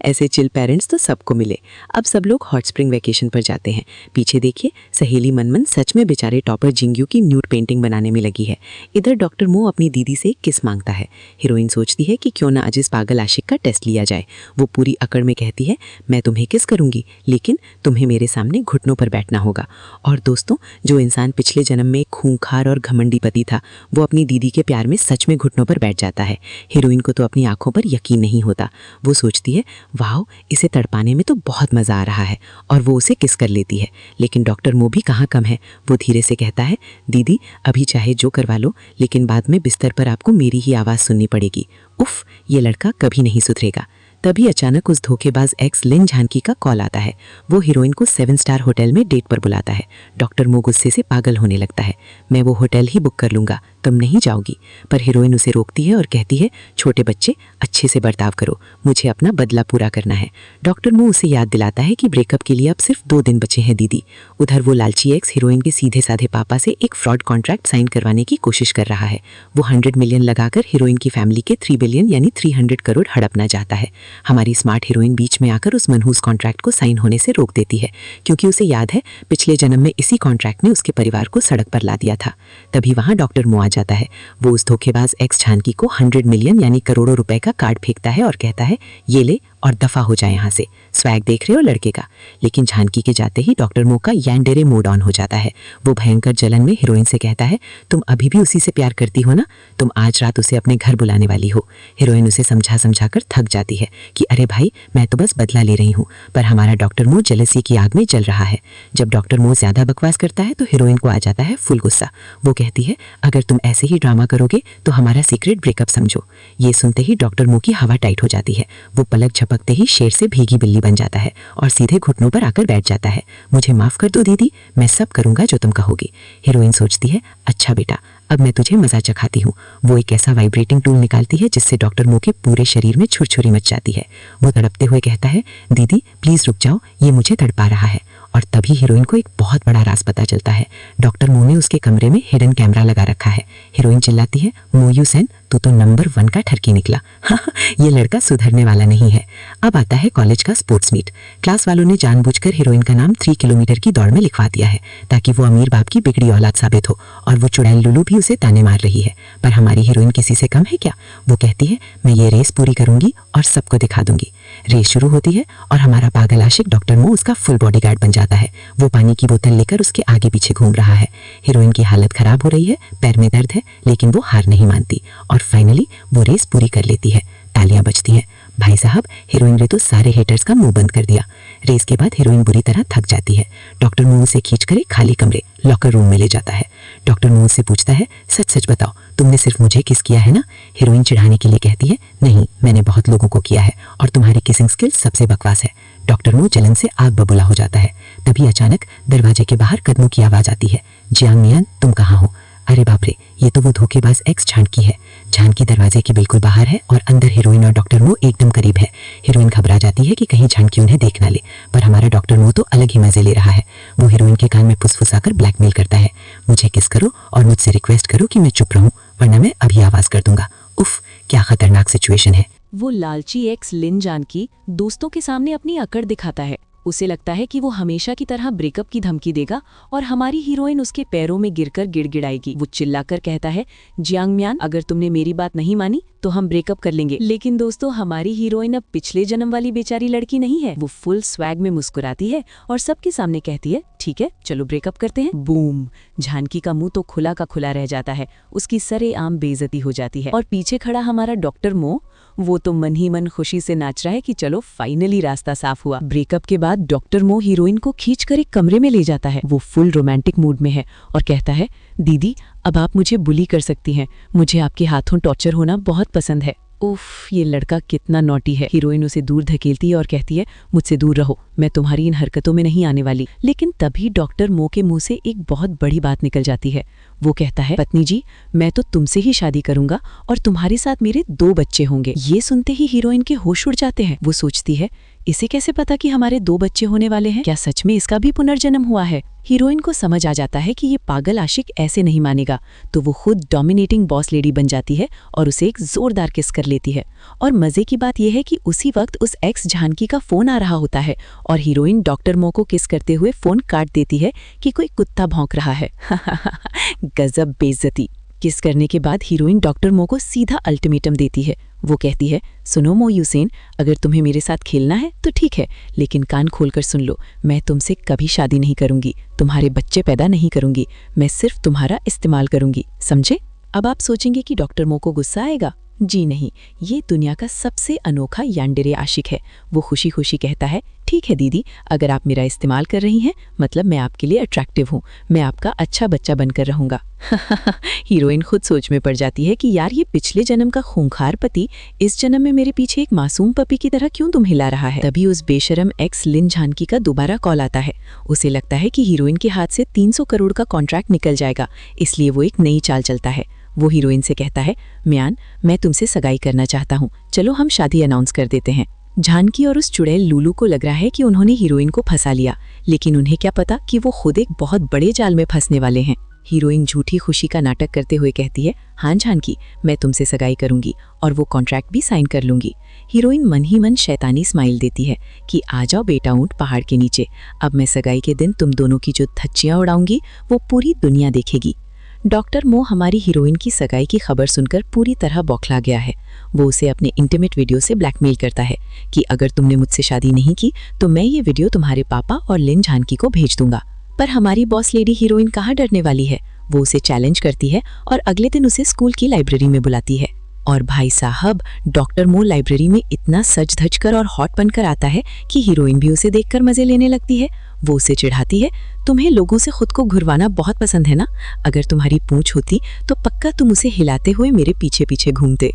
ऐसे चिल पेरेंट्स तो सबको मिले। अब सब लोग हॉट स्प्रिंग वैकेशन पर जाते हैं। पीछे देखिए, सहेली मनमन सच में बेचारे टॉपर जिंग्यू की न्यूड पेंटिंग बनाने में लगी है। इधर डॉक्टर मो अपनी दीदी से एक किस मांगता है। हीरोइन सोचती है कि क्यों ना आज इस पागल आशिक का टेस्ट लिया जाए। वो पूरी अकड़ में कहती है, मैं तुम्हें किस करूंगी, लेकिन तुम्हें मेरे सामने घुटनों पर बैठना होगा। और दोस्तों, जो इंसान पिछले जन्म में खूंखार और घमंडी पति था, वो अपनी दीदी के प्यार में सच में घुटनों पर बैठ जाता है। हीरोइन को तो अपनी आंखों पर यकीन नहीं होता। वो सोचती है, वाह, इसे तड़पाने में तो बहुत मजा आ रहा है, और वो उसे किस कर लेती है। लेकिन डॉक्टर मो भी कहाँ कम है। वो धीरे से कहता है, दीदी अभी चाहे जो करवा लो, लेकिन बाद में बिस्तर पर आपको मेरी ही आवाज़ सुननी पड़ेगी। उफ, ये लड़का कभी नहीं सुधरेगा। तभी अचानक उस धोखेबाज एक्स लिन झानकी का कॉल आता है। वो हीरोइन को 7 स्टार होटल में डेट पर बुलाता है। डॉक्टर मो गुस्से से पागल होने लगता है। मैं वो होटल ही बुक कर लूँगा, तुम नहीं जाओगी। पर हीरोइन उसे रोकती है और कहती है, छोटे बच्चे, अच्छे से बर्ताव करो, मुझे अपना बदला पूरा करना है। डॉक्टर मो उसे याद दिलाता है कि ब्रेकअप के लिए अब सिर्फ 2 दिन बचे हैं दीदी। उधर वो लालची एक्स हीरोइन के सीधे साधे पापा से एक फ्रॉड कॉन्ट्रैक्ट साइन करवाने की कोशिश कर रहा है। वो 100 मिलियन लगाकर हीरोइन की फैमिली के 3 बिलियन यानी 300 करोड़ हड़पना चाहता है। हमारी स्मार्ट हीरोइन बीच में आकर उस मनहूस कॉन्ट्रैक्ट को साइन होने से रोक देती है, क्योंकि उसे याद है पिछले जन्म में इसी कॉन्ट्रैक्ट ने उसके परिवार को सड़क पर ला दिया था। तभी वहां डॉक्टर मो आ जाता है। वो उस धोखेबाज एक्स झानकी को 100 मिलियन यानी करोड़ों रुपए का कार्ड फेंकता है और कहता है, ये ले और दफा हो जाए यहाँ से। स्वैग देख रहे हो लड़के का। लेकिन झानकी के जाते ही डॉक्टर मो का यैंडेरे मोड ऑन हो जाता है। वो भयंकर जलन में हीरोइन से कहता है, तुम अभी भी उसी से प्यार करती हो ना, तुम आज रात उसे अपने घर बुलाने वाली हो। हीरोइन उसे समझा समझा कर थक जाती है कि अरे भाई, मैं तो बस बदला ले रही हूँ। पर हमारा डॉक्टर मो जेलसी की आग में जल रहा है। जब डॉक्टर मो ज्यादा बकवास करता है तो हीरोइन को आ जाता है फुल गुस्सा। वो कहती है, अगर तुम ऐसे ही ड्रामा करोगे तो हमारा सीक्रेट ब्रेकअप समझो। ये सुनते ही डॉक्टर मो की हवा टाइट हो जाती है। वो पलक झपकते ही शेर से भीगी बिल्ली बन जाता है और सीधे घुटनों पर आकर बैठ जाता है। मुझे माफ कर दो दीदी, मैं सब करूंगा जो तुम कहोगी। हीरोइन सोचती है, अच्छा बेटा, अब मैं तुझे मजा चखाती हूँ। वो एक ऐसा वाइब्रेटिंग टूल निकालती है जिससे डॉक्टर मो के पूरे शरीर में छुरछुरी मच जाती है। वो तड़पते हुए कहता है, दीदी प्लीज रुक जाओ, ये मुझे तड़पा रहा है। और तभी हीरोइन को एक बहुत बड़ा राज पता चलता है। डॉक्टर मो ने उसके कमरे में हिडन कैमरा लगा रखा है। हीरोइन चिल्लाती है, मोयू सेन, तू तो नंबर 1 का ठरकी निकला। हाँ, ये लड़का सुधरने वाला नहीं है। अब आता है कॉलेज का स्पोर्ट्स मीट। क्लास वालों ने जानबूझकर हीरोइन का नाम 3 किलोमीटर की दौड़ में लिखवा दिया है, ताकि वो अमीर बाप की बिगड़ी औलाद साबित हो। और वो चुड़ैल लुलू भी उसे ताने मार रही है। पर हमारी हीरोइन किसी से कम है क्या? वो कहती है, मैं ये रेस पूरी करूंगी और सबको दिखा दूंगी। रेस शुरू होती है और हमारा पागल आशिक डॉक्टर मो उसका फुल बॉडीगार्ड बन जाता है। वो पानी की बोतल लेकर उसके आगे पीछे घूम रहा है। हीरोइन की हालत खराब हो रही है, पैर में दर्द है, लेकिन वो हार नहीं मानती और फाइनली वो रेस पूरी कर लेती है। तालियां बजती हैं। भाई साहब, हीरोइन ने तो सारे हेटर्स का मुंह बंद कर दिया। रेस के बाद हीरोइन बुरी तरह थक जाती है। डॉक्टर मो उसे खींचकर एक खाली कमरे लॉकर रूम में ले जाता है। डॉक्टर मो से पूछता है, सच सच बताओ, तुमने सिर्फ मुझे किस किया है ना? हीरोइन चिढ़ाने के लिए कहती है, नहीं, मैंने बहुत लोगों को किया है और तुम्हारी किसिंग स्किल्स सबसे बकवास है। डॉक्टर मो जलन से आग बबूला हो जाता है। तभी अचानक दरवाजे के बाहर कदमों की आवाज आती है। जियांग मियान, तुम कहाँ हो? अरे बाप रे, ये तो वो धोखेबाज एक्स झानकी है। झानकी दरवाजे के बिल्कुल बाहर है और अंदर हीरोइन और डॉक्टर मो एकदम करीब है। हीरोइन घबरा जाती है कि कहीं झानकी उन्हें देख ना ले, पर हमारा डॉक्टर मो तो अलग ही मजे ले रहा है। वो हीरोइन के कान में फुसफुसाकर ब्लैकमेल करता है, मुझे किस करो और मुझसे रिक्वेस्ट करो कि मैं चुप रहूं, वरना मैं अभी आवाज कर दूंगा। उफ, क्या खतरनाक सिचुएशन है। वो लालची एक्स लिन जानकी दोस्तों के सामने अपनी अकड़ दिखाता है। उसे लगता है कि वो हमेशा की तरह ब्रेकअप की धमकी देगा और हमारी हीरोइन उसके पैरों में गिरकर गिड़गिड़ाएगी। वो चिल्लाकर कहता है, जियांग म्यान, अगर तुमने मेरी बात नहीं मानी तो हम ब्रेकअप कर लेंगे। लेकिन दोस्तों, हमारी हीरोइन अब पिछले जन्म वाली बेचारी लड़की नहीं है। वो फुल स्वैग में मुस्कुराती है और सबके सामने कहती है, ठीक है, चलो ब्रेकअप करते हैं। बूम! झानकी का मुंह तो खुला का खुला रह जाता है। उसकी सरेआम बेइज्जती हो जाती है और पीछे खड़ा हमारा डॉक्टर मो, वो तो मन ही मन खुशी से नाच रहा है कि चलो फाइनली रास्ता साफ हुआ। ब्रेकअप के बाद डॉक्टर मो हीरोइन को खींचकर एक कमरे में ले जाता है। वो फुल रोमांटिक मूड में है और कहता है, दीदी अब आप मुझे बुली कर सकती हैं, मुझे आपके हाथों टॉर्चर होना बहुत पसंद है। उफ, ये लड़का कितना नॉटी है। हीरोइन उसे दूर धकेलती है और कहती है, मुझसे दूर रहो, मैं तुम्हारी इन हरकतों में नहीं आने वाली। लेकिन तभी डॉक्टर मो के मुंह से एक बहुत बड़ी बात निकल जाती है। वो कहता है, पत्नी जी, मैं तो तुमसे ही शादी करूंगा और तुम्हारे साथ मेरे 2 बच्चे होंगे। ये सुनते ही हीरोइन के होश उड़ जाते हैं। वो सोचती है इसे कैसे पता कि हमारे 2 बच्चे होने वाले हैं? क्या सच में इसका भी पुनर्जन्म हुआ है? हीरोइन को समझ आ जाता है कि ये पागल आशिक ऐसे नहीं मानेगा, तो वो खुद डोमिनेटिंग बॉस लेडी बन जाती है और उसे एक जोरदार किस कर लेती है। और मजे की बात यह है कि उसी वक्त उस एक्स जानकी का फोन आ रहा होता है और हीरोइन डॉक्टर मो को किस करते हुए फोन काट देती है कि कोई कुत्ता भौंक रहा है। गजब बेइज्जती। किस करने के बाद हीरोइन डॉक्टर मो को सीधा अल्टीमेटम देती है। वो कहती है, सुनो मो यूसेन, अगर तुम्हें मेरे साथ खेलना है तो ठीक है, लेकिन कान खोलकर सुन लो, मैं तुमसे कभी शादी नहीं करूंगी, तुम्हारे बच्चे पैदा नहीं करूंगी, मैं सिर्फ तुम्हारा इस्तेमाल करूंगी, समझे? अब आप सोचेंगे कि डॉक्टर मो को गुस्सा आएगा। जी नहीं, ये दुनिया का सबसे अनोखा यान्डेरे आशिक है। वो खुशी खुशी कहता है, ठीक है दीदी, अगर आप मेरा इस्तेमाल कर रही हैं, मतलब मैं आपके लिए अट्रैक्टिव हूँ, मैं आपका अच्छा बच्चा बनकर रहूंगा। हीरोइन खुद सोच में पड़ जाती है कि यार ये पिछले जन्म का खूंखार पति इस जन्म में मेरे पीछे एक मासूम पपी की तरह क्यों दुम हिला रहा है। तभी उस बेशरम एक्स लिन जानकी का दोबारा कॉल आता है। उसे लगता है कि हीरोइन के हाथ से 300 करोड़ का कॉन्ट्रैक्ट निकल जाएगा, इसलिए वो एक नई चाल चलता है। वो हीरोइन से कहता है, म्यान, मैं तुमसे सगाई करना चाहता हूँ, चलो हम शादी अनाउंस कर देते हैं। जानकी और उस चुड़ैल लूलू को लग रहा है कि उन्होंने हीरोइन को फंसा लिया, लेकिन उन्हें क्या पता कि वो खुद एक बहुत बड़े जाल में फंसने वाले हैं। हीरोइन झूठी खुशी का नाटक करते हुए कहती है, हाँ जानकी, मैं तुमसे सगाई करूंगी और वो कॉन्ट्रैक्ट भी साइन कर लूंगी। हीरोइन मन ही मन शैतानी स्माइल देती है कि आ जाओ बेटा ऊंट पहाड़ के नीचे, अब मैं सगाई के दिन तुम दोनों की जो धज्जियां उड़ाऊंगी वो पूरी दुनिया देखेगी। डॉक्टर मो हमारी हीरोइन की सगाई की खबर सुनकर पूरी तरह बौखला गया है। वो उसे अपने इंटीमेट वीडियो से ब्लैकमेल करता है कि अगर तुमने मुझसे शादी नहीं की तो मैं ये वीडियो तुम्हारे पापा और लिन जानकी को भेज दूंगा। पर हमारी बॉस लेडी हीरोइन कहाँ डरने वाली है। वो उसे चैलेंज करती है और अगले दिन उसे स्कूल की लाइब्रेरी में बुलाती है। और भाई साहब, डॉक्टर मो लाइब्रेरी में इतना सज धज कर और हॉट बनकर आता है कि हीरोइन भी उसे देखकर मजे लेने लगती है। वो उसे चिढ़ाती है, तुम्हें लोगों से खुद को घुरवाना बहुत पसंद है ना, अगर तुम्हारी पूंछ होती तो पक्का तुम उसे हिलाते हुए मेरे पीछे पीछे घूमते।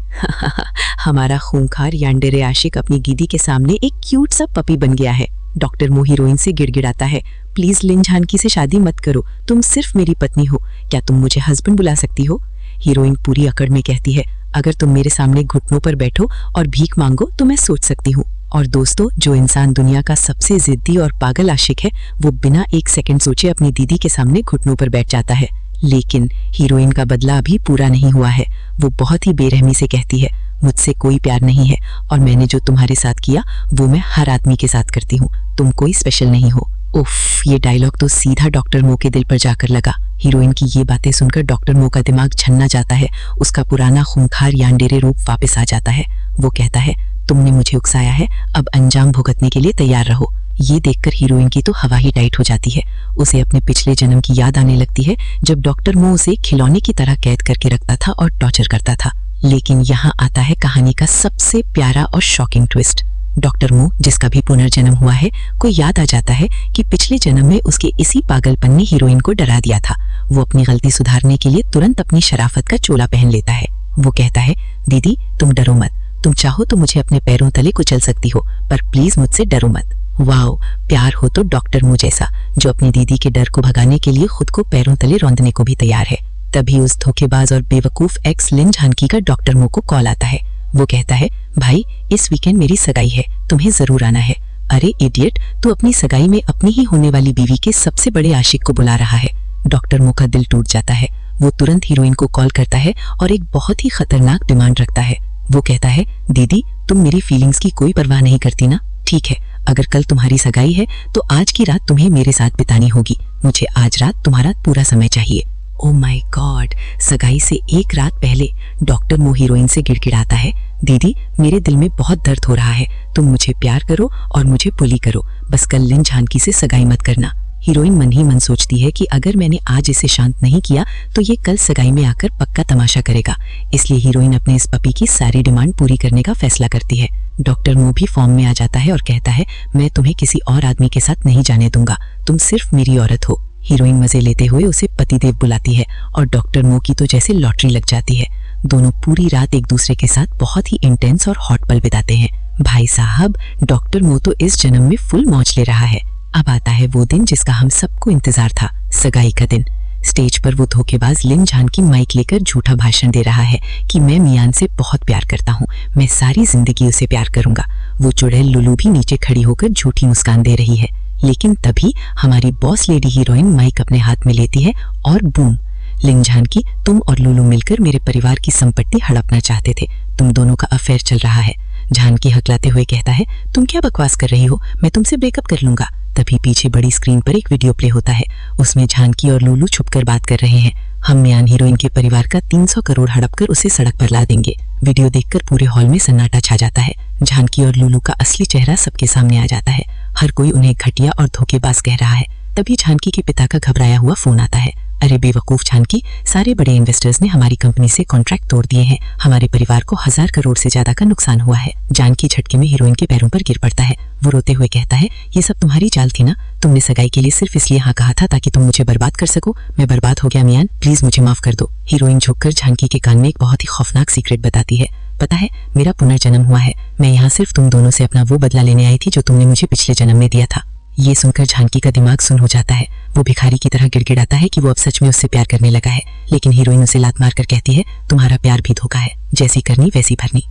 हमारा खूंखार यान्डेरे आशिक अपनी गीदी के सामने एक क्यूट सा पपी बन गया है। डॉक्टर मो हीरोइन से गिड़गिड़ाता है, प्लीज लिन जानकी से शादी मत करो, तुम सिर्फ मेरी पत्नी हो, क्या तुम मुझे हस्बैंड बुला सकती हो? हीरोइन पूरी अकड़ में कहती है, अगर तुम मेरे सामने घुटनों पर बैठो और भीख मांगो तो मैं सोच सकती हूँ। और दोस्तों, जो इंसान दुनिया का सबसे जिद्दी और पागल आशिक है, वो बिना एक सेकंड सोचे अपनी दीदी के सामने घुटनों पर बैठ जाता है। लेकिन हीरोइन का बदला अभी पूरा नहीं हुआ है। वो बहुत ही बेरहमी से कहती है, मुझसे कोई प्यार नहीं है और मैंने जो तुम्हारे साथ किया वो मैं हर आदमी के साथ करती हूँ, तुम कोई स्पेशल नहीं हो। उफ, ये डायलॉग तो सीधा डॉक्टर मो के दिल पर जाकर लगा। हीरोइन की ये बातें सुनकर डॉक्टर मो का दिमाग छन्ना जाता है। उसका पुराना खूंखार यान्डेरे रूप वापस आ जाता है। वो कहता है, तुमने मुझे उकसाया है, अब अंजाम भुगतने के लिए तैयार रहो। ये देखकर हीरोइन की तो हवा ही टाइट हो जाती है। उसे अपने पिछले जन्म की याद आने लगती है, जब डॉक्टर मो उसे खिलौने की तरह कैद करके रखता था और टॉर्चर करता था। लेकिन यहाँ आता है कहानी का सबसे प्यारा और शॉकिंग ट्विस्ट। डॉक्टर मो, जिसका भी पुनर्जन्म हुआ है, को याद आ जाता है कि पिछले जन्म में उसके इसी पागलपन ने हीरोइन को डरा दिया था। वो अपनी गलती सुधारने के लिए तुरंत अपनी शराफत का चोला पहन लेता है। वो कहता है, दीदी तुम डरो मत, तुम चाहो तो मुझे अपने पैरों तले कुचल सकती हो, पर प्लीज मुझसे डरो मत। वाओ, प्यार हो तो डॉक्टर मो जैसा, जो अपनी दीदी के डर को भगाने के लिए खुद को पैरों तले रौंदने को भी तैयार है। तभी उस धोखेबाज और बेवकूफ एक्स लिन जानकी का डॉक्टर मो को कॉल आता है। वो कहता है, भाई इस वीकेंड मेरी सगाई है, तुम्हें जरूर आना है। अरे इडियट, तू अपनी सगाई में अपनी ही होने वाली बीवी के सबसे बड़े आशिक को बुला रहा है। डॉक्टर मो का दिल टूट जाता है। वो तुरंत हीरोइन को कॉल करता है और एक बहुत ही खतरनाक डिमांड रखता है। वो कहता है, दीदी तुम मेरी फीलिंग्स की कोई परवाह नहीं करती ना? ठीक है, अगर कल तुम्हारी सगाई है तो आज की रात तुम्हें मेरे साथ बितानी होगी। मुझे आज रात तुम्हारा पूरा समय चाहिए। ओ माय गॉड, सगाई से एक रात पहले डॉक्टर मो हीरोइन से गिड़गिड़ाता है, दीदी मेरे दिल में बहुत दर्द हो रहा है, तुम मुझे प्यार करो और मुझे पुली करो, बस कल लिन जानकी से सगाई मत करना। हीरोइन मन ही मन सोचती है कि अगर मैंने आज इसे शांत नहीं किया तो ये कल सगाई में आकर पक्का तमाशा करेगा। इसलिए हीरोइन अपने इस पपी की सारी डिमांड पूरी करने का फैसला करती है। डॉक्टर मो भी फॉर्म में आ जाता है और कहता है, मैं तुम्हें किसी और आदमी के साथ नहीं जाने दूंगा, तुम सिर्फ मेरी औरत हो। हीरोइन मजे लेते हुए उसे पतिदेव बुलाती है और डॉक्टर मो की तो जैसे लॉटरी लग जाती है। दोनों पूरी रात एक दूसरे के साथ बहुत ही इंटेंस और हॉट पल बिताते हैं। भाई साहब, डॉक्टर मो तो इस जन्म में फुल मौज ले रहा है। अब आता है वो दिन जिसका हम सबको इंतजार था, सगाई का दिन। स्टेज पर वो धोखेबाज लिन जानकी माइक लेकर झूठा भाषण दे रहा है कि मैं मियान से बहुत प्यार करता हूँ, मैं सारी जिंदगी उसे प्यार करूंगा। वो चुड़ैल लुलू भी नीचे खड़ी होकर झूठी मुस्कान दे रही है। लेकिन तभी हमारी बॉस लेडी हीरोइन माइक अपने हाथ में लेती है और बूम, लिन जानकी, तुम और लुलू मिलकर मेरे परिवार की संपत्ति हड़पना चाहते थे। तुम दोनों का अफेयर चल रहा है। जानकी हकलाते हुए कहता है, तुम क्या बकवास कर रही हो, मैं तुमसे ब्रेकअप कर लूंगा। तभी पीछे बड़ी स्क्रीन पर एक वीडियो प्ले होता है। उसमें जानकी और लुलू छुपकर बात कर रहे हैं। हम मियान हीरोइन के परिवार का 300 करोड़ हड़पकर उसे सड़क पर ला देंगे। वीडियो देखकर पूरे हॉल में सन्नाटा छा जाता है। जानकी और लुलू का असली चेहरा सबके सामने आ जाता है। हर कोई उन्हें घटिया और धोखेबाज कह रहा है। तभी जानकी के पिता का घबराया हुआ फोन आता है। अरे बेवकूफ जानकी, सारे बड़े इन्वेस्टर्स ने हमारी कंपनी से कॉन्ट्रैक्ट तोड़ दिए हैं। हमारे परिवार को 1000 करोड़ से ज्यादा का नुकसान हुआ है। जानकी झटके में हीरोइन के पैरों पर गिर पड़ता है। वो रोते हुए कहता है, ये सब तुम्हारी चाल थी ना। तुमने सगाई के लिए सिर्फ इसलिए हाँ कहा था ताकि तुम मुझे बर्बाद कर सको। मैं बर्बाद हो गया मियान, प्लीज मुझे माफ कर दो। हीरोइन झुककर जानकी के कान में एक बहुत ही खौफनाक सीक्रेट बताती है। पता है, मेरा पुनर्जन्म हुआ है। मैं यहाँ सिर्फ तुम दोनों से अपना वो बदला लेने आई थी जो तुमने मुझे पिछले जन्म में दिया था। ये सुनकर जानकी का दिमाग सुन्न हो जाता है। वो भिखारी की तरह गिड़गिड़ाता है कि वो अब सच में उससे प्यार करने लगा है। लेकिन हीरोइन उसे लात मारकर कहती है, तुम्हारा प्यार भी धोखा है, जैसी करनी वैसी भरनी।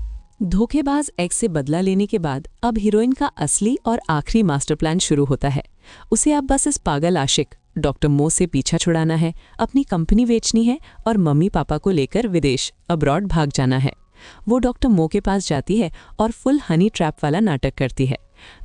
धोखेबाज एक्स से बदला लेने के बाद अब हीरोइन का असली और आखिरी मास्टर प्लान शुरू होता है। उसे अब बस इस पागल आशिक डॉक्टर मो से पीछा छुड़ाना है, अपनी कंपनी बेचनी है और मम्मी पापा को लेकर विदेश अब्रॉड भाग जाना है। वो डॉक्टर मो के पास जाती है और फुल हनी ट्रैप वाला नाटक करती है।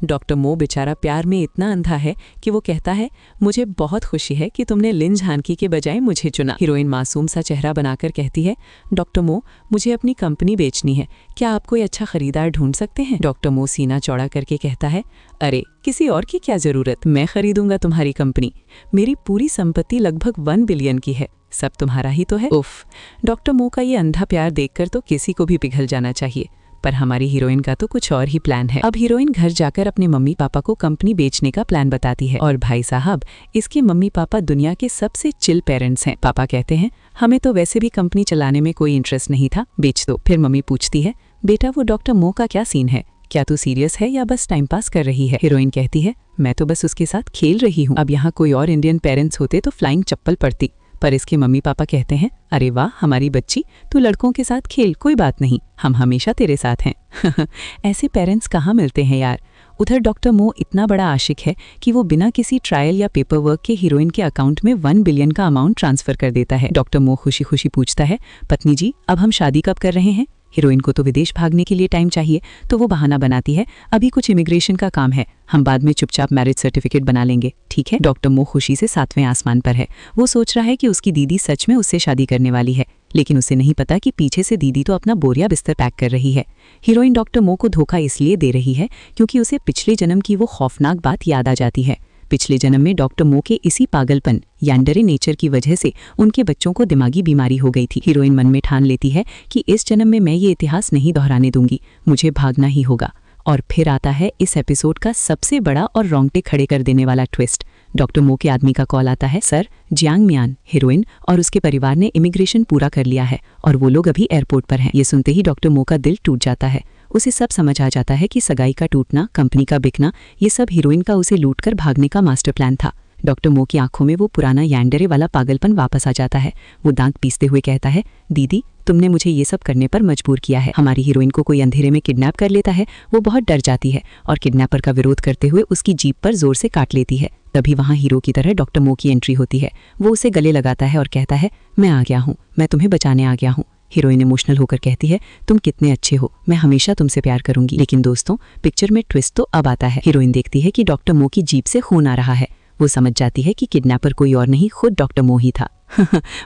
डॉक्टर मो बेचारा प्यार में इतना अंधा है कि वो कहता है, मुझे बहुत खुशी है कि तुमने लिन जानकी के बजाय मुझे चुना। हीरोइन मासूम सा चेहरा बनाकर कहती है, डॉक्टर मो, मुझे अपनी कंपनी बेचनी है, क्या आप कोई अच्छा खरीदार ढूंढ सकते हैं? डॉक्टर मो सीना चौड़ा करके कहता है, अरे किसी और की क्या जरूरत, मैं खरीदूंगा तुम्हारी कंपनी। मेरी पूरी संपत्ति लगभग 1 बिलियन की है, सब तुम्हारा ही तो है। उफ, डॉक्टर मो का ये अंधा प्यार देखकर तो किसी को भी पिघल जाना चाहिए। पर हमारी हीरोइन का तो कुछ और ही प्लान है। अब हीरोइन घर जाकर अपने मम्मी पापा को कंपनी बेचने का प्लान बताती है। और भाई साहब, इसके मम्मी पापा दुनिया के सबसे चिल पेरेंट्स हैं। पापा कहते हैं, हमें तो वैसे भी कंपनी चलाने में कोई इंटरेस्ट नहीं था, बेच दो। फिर मम्मी पूछती है, बेटा वो डॉक्टर मो का क्या सीन है, क्या तू सीरियस है या बस टाइम पास कर रही है? हीरोइन कहती है, मैं तो बस उसके साथ खेल रही हूँ। अब यहाँ कोई और इंडियन पेरेंट्स होते तो फ्लाइंग चप्पल पड़ती, पर इसके मम्मी पापा कहते हैं, अरे वाह हमारी बच्ची, तू लड़कों के साथ खेल, कोई बात नहीं, हम हमेशा तेरे साथ हैं। ऐसे पेरेंट्स कहाँ मिलते हैं यार। उधर डॉक्टर मो इतना बड़ा आशिक है कि वो बिना किसी ट्रायल या पेपर वर्क के हीरोइन के अकाउंट में 1 बिलियन का अमाउंट ट्रांसफर कर देता है। डॉक्टर मो खुशी खुशी पूछता है, पत्नी जी अब हम शादी कब कर रहे हैं? हीरोइन को तो विदेश भागने के लिए टाइम चाहिए, तो वो बहाना बनाती है, अभी कुछ इमिग्रेशन का काम है, हम बाद में चुपचाप मैरिज सर्टिफिकेट बना लेंगे, ठीक है? डॉक्टर मो खुशी से 7वें आसमान पर है। वो सोच रहा है कि उसकी दीदी सच में उससे शादी करने वाली है, लेकिन उसे नहीं पता कि पीछे से दीदी तो अपना बोरिया बिस्तर पैक कर रही है। हीरोइन डॉक्टर मो को धोखा इसलिए दे रही है क्योंकि उसे पिछले जन्म की वो खौफनाक बात याद आ जाती है। पिछले जन्म में डॉक्टर मो के इसी पागलपन यान्डरे नेचर की वजह से उनके बच्चों को दिमागी बीमारी हो गई थी। हीरोइन मन में ठान लेती है कि इस जन्म में मैं ये इतिहास नहीं दोहराने दूंगी, मुझे भागना ही होगा। और फिर आता है इस एपिसोड का सबसे बड़ा और रोंगटे खड़े कर देने वाला ट्विस्ट। डॉक्टर मो के आदमी का कॉल आता है, सर जियांग मियान, हीरोइन और उसके परिवार ने इमिग्रेशन पूरा कर लिया है और वो लोग अभी एयरपोर्ट पर हैं। ये सुनते ही डॉक्टर मो का दिल टूट जाता है। उसे सब समझ आ जाता है कि सगाई का टूटना, कंपनी का बिकना, ये सब हीरोइन का उसे लूटकर भागने का मास्टर प्लान था। डॉक्टर मो की आंखों में वो पुराना यान्डरे वाला पागलपन वापस आ जाता है। वो दांत पीसते हुए कहता है, दीदी तुमने मुझे ये सब करने पर मजबूर किया है। हमारी हीरोइन को कोई अंधेरे में किडनैप कर लेता है, वो बहुत डर जाती है और किडनैपर का विरोध करते हुए उसकी जीप पर जोर से काट लेती है। तभी वहाँ हीरो की तरह डॉक्टर मो की एंट्री होती है। वो उसे गले लगाता है और कहता है, मैं आ गया हूँ, मैं तुम्हें बचाने आ गया हूँ। हीरोइन इमोशनल होकर कहती है, तुम कितने अच्छे हो, मैं हमेशा तुमसे प्यार करूंगी। लेकिन दोस्तों, पिक्चर में ट्विस्ट तो अब आता है। हीरोइन देखती है कि डॉक्टर मो की जीप से खून आ रहा है। वो समझ जाती है कि किडनैपर कोई और नहीं, खुद डॉक्टर मो ही था।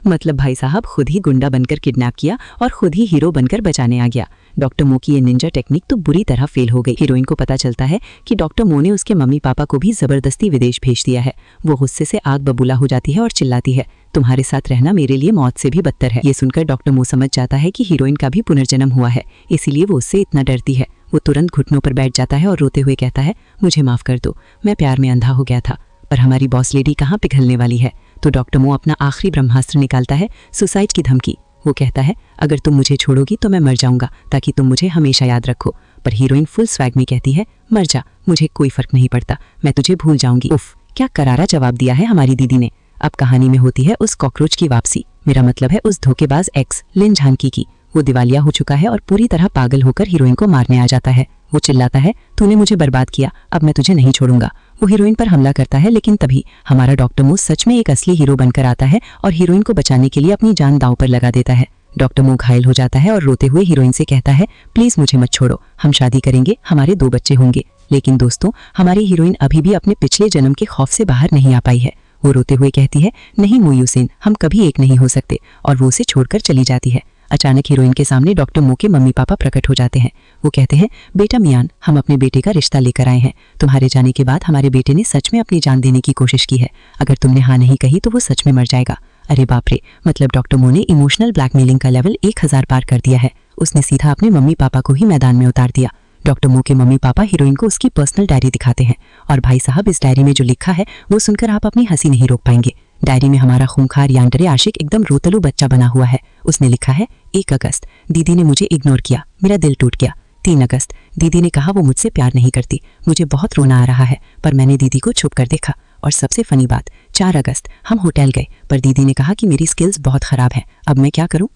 मतलब भाई साहब खुद ही गुंडा बनकर किडनैप किया और खुद ही हीरो बनकर बचाने आ गया। डॉक्टर मो की ये निंजा टेक्निक तो बुरी तरह फेल हो गई। हीरोइन को पता चलता है कि डॉक्टर मो ने उसके मम्मी पापा को भी जबरदस्ती विदेश भेज दिया है। वो गुस्से से आग बबूला हो जाती है और चिल्लाती है, तुम्हारे साथ रहना मेरे लिए मौत से भी बदतर है। ये सुनकर डॉक्टर मो समझ जाता है कि हीरोइन का भी पुनर्जन्म हुआ है, इसीलिए वो उससे इतना डरती है। वो तुरंत घुटनों पर बैठ जाता है और रोते हुए कहता है, मुझे माफ कर दो, मैं प्यार में अंधा हो गया था। पर हमारी बॉस लेडी कहाँ पिघलने वाली है। तो डॉक्टर मो अपना आखिरी ब्रह्मास्त्र निकालता है, सुसाइड की धमकी। वो कहता है, अगर तुम मुझे छोड़ोगी तो मैं मर जाऊंगा, ताकि तुम मुझे हमेशा याद रखो। पर हीरोइन फुल स्वैग में कहती है, मर जा, मुझे कोई फर्क नहीं पड़ता, मैं तुझे भूल जाऊंगी। उफ, क्या करारा जवाब दिया है हमारी दीदी ने। अब कहानी में होती है उस कॉकरोच की वापसी, मेरा मतलब है उस धोखेबाज एक्स लिन जानकी की। वो दिवालिया हो चुका है और पूरी तरह पागल होकर हीरोइन को मारने आ जाता है। वो चिल्लाता है, तूने मुझे बर्बाद किया, अब मैं तुझे नहीं छोड़ूंगा। वो हीरोइन पर हमला करता है, लेकिन तभी हमारा डॉक्टर मू सच में एक असली हीरो बनकर आता है और हीरोइन को बचाने के लिए अपनी जान दांव पर लगा देता है। डॉक्टर मू घायल हो जाता है और रोते हुए हीरोइन से कहता है, प्लीज मुझे मत छोड़ो, हम शादी करेंगे, हमारे 2 बच्चे होंगे। लेकिन दोस्तों, हमारी हीरोइन अभी भी अपने पिछले जन्म के खौफ से बाहर नहीं आ पाई है। वो रोते हुए कहती है, नहीं मोयूसेन, हम कभी एक नहीं हो सकते, और वो उसे छोड़कर चली जाती है। अचानक हीरोइन के सामने डॉक्टर मो के मम्मी पापा प्रकट हो जाते हैं। वो कहते हैं, बेटा मियान, हम अपने बेटे का रिश्ता लेकर आए हैं। तुम्हारे जाने के बाद हमारे बेटे ने सच में अपनी जान देने की कोशिश की है। अगर तुमने हाँ नहीं कही तो वो सच में मर जाएगा। अरे बाप रे, मतलब डॉक्टर मो ने इमोशनल ब्लैकमेलिंग का लेवल 1000 पार कर दिया है। उसने सीधा अपने मम्मी पापा को ही मैदान में उतार दिया। डॉक्टर मो के मम्मी पापा हीरोइन को उसकी पर्सनल डायरी दिखाते हैं और भाई साहब, इस डायरी में जो लिखा है वो सुनकर आप अपनी हंसी नहीं रोक पाएंगे। डायरी में हमारा खूंखार यांडरे आशिक एकदम रोतलू बच्चा बना हुआ है। उसने लिखा है, 1 अगस्त, दीदी ने मुझे इग्नोर किया, मेरा दिल टूट गया। 3 अगस्त, दीदी ने कहा वो मुझसे प्यार नहीं करती, मुझे बहुत रोना आ रहा है, पर मैंने दीदी को छुप कर देखा। और सबसे फनी बात, 4 अगस्त, हम होटल गए, पर दीदी ने कहा कि मेरी स्किल्स बहुत खराब हैं, अब मैं क्या करूं?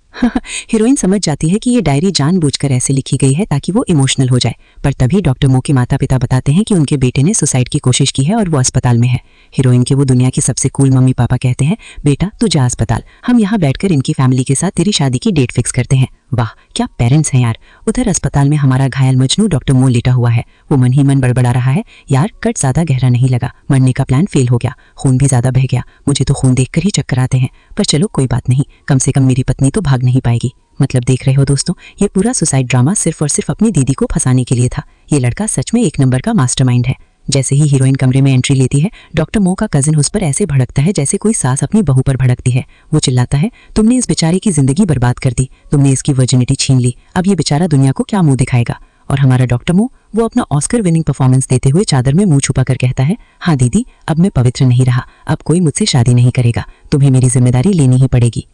हीरोइन समझ जाती है कि ये डायरी जानबूझकर ऐसे लिखी गई है ताकि वो इमोशनल हो जाए, पर तभी डॉक्टर मो के माता पिता बताते हैं कि उनके बेटे ने सुसाइड की कोशिश की है और वो अस्पताल में है। हीरोइन के वो दुनिया के सबसे कूल मम्मी पापा कहते हैं, बेटा तू जा अस्पताल, हम यहाँ बैठकर इनकी फैमिली के साथ तेरी शादी की डेट फिक्स करते हैं। वाह, क्या पेरेंट्स हैं यार। उधर अस्पताल में हमारा घायल मजनू डॉक्टर मो लेटा हुआ है। वो मन ही मन बड़बड़ा रहा है, यार कट ज्यादा गहरा नहीं लगा, मरने का प्लान फेल हो गया, खून भी ज्यादा बह गया, मुझे तो खून देखकर ही चक्कर आते हैं, पर चलो कोई बात नहीं, कम से कम मेरी पत्नी तो भाग नहीं पाएगी। मतलब देख रहे हो दोस्तों, ये पूरा सुसाइड ड्रामा सिर्फ और सिर्फ अपनी दीदी को फंसाने के लिए था। ये लड़का सच में 1 नंबर का मास्टरमाइंड है। जैसे ही हीरोइन कमरे में एंट्री लेती है, डॉक्टर मो का कजिन उस पर ऐसे भड़कता है जैसे कोई सास अपनी बहू पर भड़कती है। वो चिल्लाता है, तुमने इस बेचारे की जिंदगी बर्बाद कर दी, तुमने इसकी वर्जिनिटी छीन ली, अब ये बेचारा दुनिया को क्या मुंह दिखाएगा। और हमारा डॉक्टर मो, वो अपना ऑस्कर विनिंग परफॉर्मेंस देते हुए चादर में मुंह छुपा कर कहता है, हाँ दीदी, अब मैं पवित्र नहीं रहा, अब कोई मुझसे शादी नहीं करेगा, तुम्हें मेरी जिम्मेदारी लेनी ही पड़ेगी।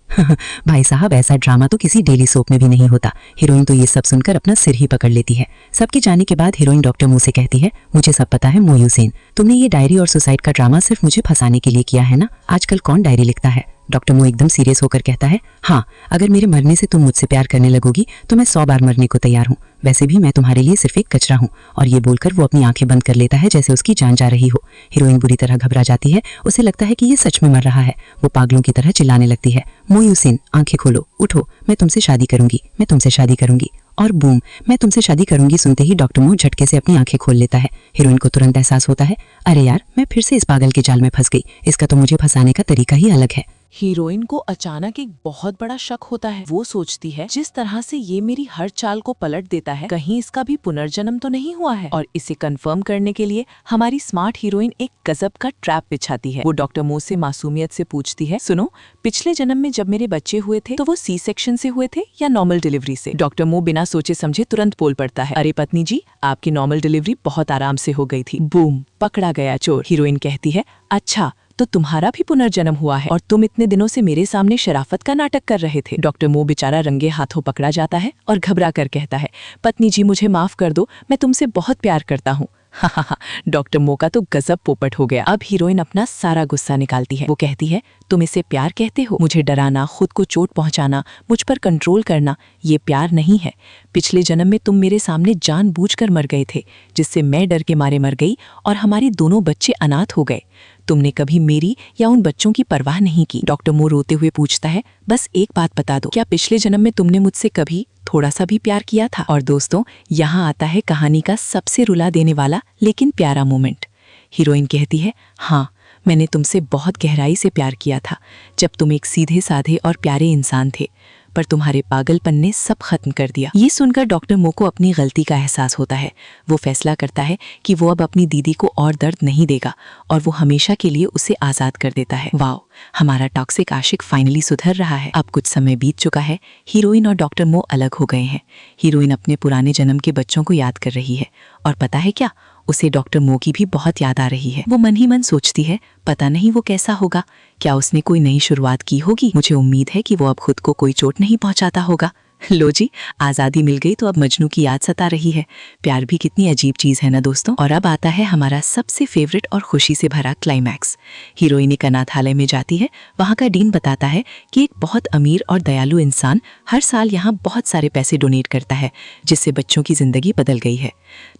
भाई साहब, ऐसा ड्रामा तो किसी डेली सोप में भी नहीं होता। हीरोइन तो ये सब सुनकर अपना सिर ही पकड़ लेती है। सबके जाने के बाद हीरोइन डॉक्टर मो से कहती है, मुझे सब पता है मोयूसेन, तुमने ये डायरी और सुसाइड का ड्रामा सिर्फ मुझे फंसाने के लिए किया है ना? आजकल कौन डायरी लिखता है? डॉक्टर मो एकदम सीरियस होकर कहता है, हाँ, अगर मेरे मरने से तुम मुझसे प्यार करने लगोगी तो मैं 100 बार मरने को तैयार हूँ। वैसे भी मैं तुम्हारे लिए सिर्फ एक कचरा हूँ। और ये बोलकर वो अपनी आंखें बंद कर लेता है जैसे उसकी जान जा रही हो। हीरोइन बुरी तरह घबरा जाती है, उसे लगता है कि ये सच में मर रहा है। वो पागलों की तरह चिल्लाने लगती है, मोयूसेन, आंखें खोलो, उठो, मैं तुमसे शादी करूंगी, मैं तुमसे शादी करूंगी। और बूम, मैं तुमसे शादी करूंगी सुनते ही डॉक्टर मो झटके से अपनी आंखें खोल लेता है। हीरोइन को तुरंत एहसास होता है, अरे यार, मैं फिर से इस पागल के जाल में फंस गई, इसका तो मुझे फंसाने का तरीका ही अलग है। हीरोइन को अचानक एक बहुत बड़ा शक होता है। वो सोचती है, जिस तरह से ये मेरी हर चाल को पलट देता है, कहीं इसका भी पुनर्जन्म तो नहीं हुआ है। और इसे कंफर्म करने के लिए हमारी स्मार्ट हीरोइन एक गजब का ट्रैप बिछाती है। वो डॉक्टर मो से मासूमियत से पूछती है, सुनो, पिछले जन्म में जब मेरे बच्चे हुए थे तो वो सी सेक्शन से हुए थे या नॉर्मल डिलीवरी से? डॉक्टर मो बिना सोचे समझे तुरंत बोल पड़ता है, अरे पत्नी जी, आपकी नॉर्मल डिलीवरी बहुत आराम से हो गई थी। बूम, पकड़ा गया चोर। हीरोइन कहती है, अच्छा, तो तुम्हारा भी पुनर्जन्म हुआ है और तुम इतने दिनों से मेरे सामने शराफत का नाटक कर रहे थे। डॉक्टर मो बेचारा रंगे हाथों पकड़ा जाता है और घबरा कर कहता है, पत्नी जी मुझे माफ कर दो, मैं तुमसे बहुत प्यार करता हूँ। हा, डॉक्टर मो का तो गजब पोपट हो गया। अब हीरोइन अपना सारा गुस्सा निकालती है। वो कहती है, तुम इसे प्यार कहते हो? मुझे डराना, खुद को चोट पहुंचाना, मुझ पर कंट्रोल करना, ये प्यार नहीं है। पिछले जन्म में तुम मेरे सामने जानबूझकर मर गए थे, जिससे मैं डर के मारे मर गई और हमारे दोनों बच्चे अनाथ हो गए। तुमने कभी मेरी या उन बच्चों की परवाह नहीं की। डॉक्टर मो रोते हुए पूछता है, बस एक बात बता दो, क्या पिछले जन्म में तुमने मुझसे कभी थोड़ा सा भी प्यार किया था? और दोस्तों, यहाँ आता है कहानी का सबसे रुला देने वाला लेकिन प्यारा मोमेंट। हीरोइन कहती है, हाँ, मैंने तुमसे बहुत गहराई से प्यार किया था, जब तुम एक सीधे साधे और प्यारे इंसान थे, पर तुम्हारे पागलपन ने सब खत्म कर दिया। ये सुनकर डॉक्टर मो को अपनी गलती का एहसास होता है। वो फैसला करता है कि वो अब अपनी दीदी को और दर्द नहीं देगा और वो हमेशा के लिए उसे आज़ाद कर देता है। वाओ, हमारा टॉक्सिक आशिक फाइनली सुधर रहा है। अब कुछ समय बीत चुका है, हीरोइन और डॉक्टर मो अलग हो गए हैं। हीरोइन अपने पुराने जन्म के बच्चों को याद कर रही है और पता है क्या, उसे डॉक्टर मो की भी बहुत याद आ रही है। वो मन ही मन सोचती है, पता नहीं वो कैसा होगा, क्या उसने कोई नई शुरुआत की होगी? मुझे उम्मीद है कि वो अब खुद को कोई चोट नहीं पहुंचाता होगा। लो जी, आज़ादी मिल गई तो अब मजनू की याद सता रही है। प्यार भी कितनी अजीब चीज़ है ना दोस्तों। और अब आता है हमारा सबसे फेवरेट और खुशी से भरा क्लाइमैक्स। हीरोइन एक अनाथालय में जाती है। वहाँ का डीन बताता है कि एक बहुत अमीर और दयालु इंसान हर साल यहाँ बहुत सारे पैसे डोनेट करता है, जिससे बच्चों की जिंदगी बदल गई है।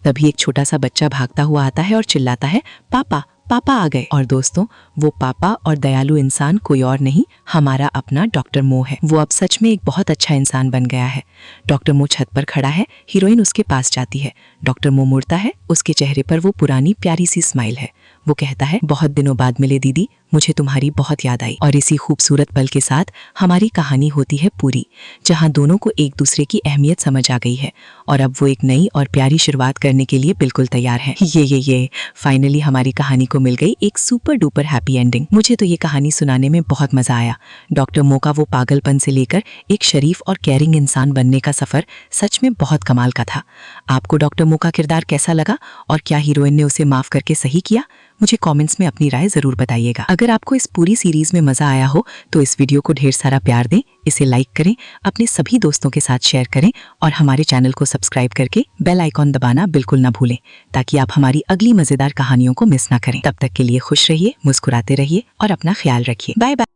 तभी एक छोटा सा बच्चा भागता हुआ आता है और चिल्लाता है, पापा पापा आ गए। और दोस्तों, वो पापा और दयालु इंसान कोई और नहीं, हमारा अपना डॉक्टर मो है। वो अब सच में एक बहुत अच्छा इंसान बन गया है। डॉक्टर मो छत पर खड़ा है। हीरोइन उसके पास जाती है। डॉक्टर मो मुड़ता है। उसके चेहरे पर वो पुरानी प्यारी सी स्माइल है। वो कहता है, बहुत दिनों बाद मिले दीदी, मुझे तुम्हारी बहुत याद आई। और इसी खूबसूरत पल के साथ हमारी कहानी होती है पूरी, जहाँ दोनों को एक दूसरे की अहमियत समझ आ गई है और अब वो एक नई और प्यारी शुरुआत करने के लिए बिल्कुल तैयार है। ये फाइनली हमारी कहानी को मिल गई एक सुपर डुपर हैप्पी एंडिंग। मुझे तो ये कहानी सुनाने में बहुत मजा आया। डॉक्टर मो का वो पागलपन से लेकर एक शरीफ और केयरिंग इंसान बनने का सफर सच में बहुत कमाल का था। आपको डॉक्टर मो का किरदार कैसा लगा और क्या हीरोइन ने उसे माफ करके सही किया? मुझे कमेंट्स में अपनी राय जरूर बताइएगा। अगर आपको इस पूरी सीरीज में मजा आया हो तो इस वीडियो को ढेर सारा प्यार दें, इसे लाइक करें, अपने सभी दोस्तों के साथ शेयर करें और हमारे चैनल को सब्सक्राइब करके बेल आइकॉन दबाना बिल्कुल ना भूलें, ताकि आप हमारी अगली मजेदार कहानियों को मिस ना करें। तब तक के लिए खुश रहिए, मुस्कुराते रहिए और अपना ख्याल रखिए। Bye bye.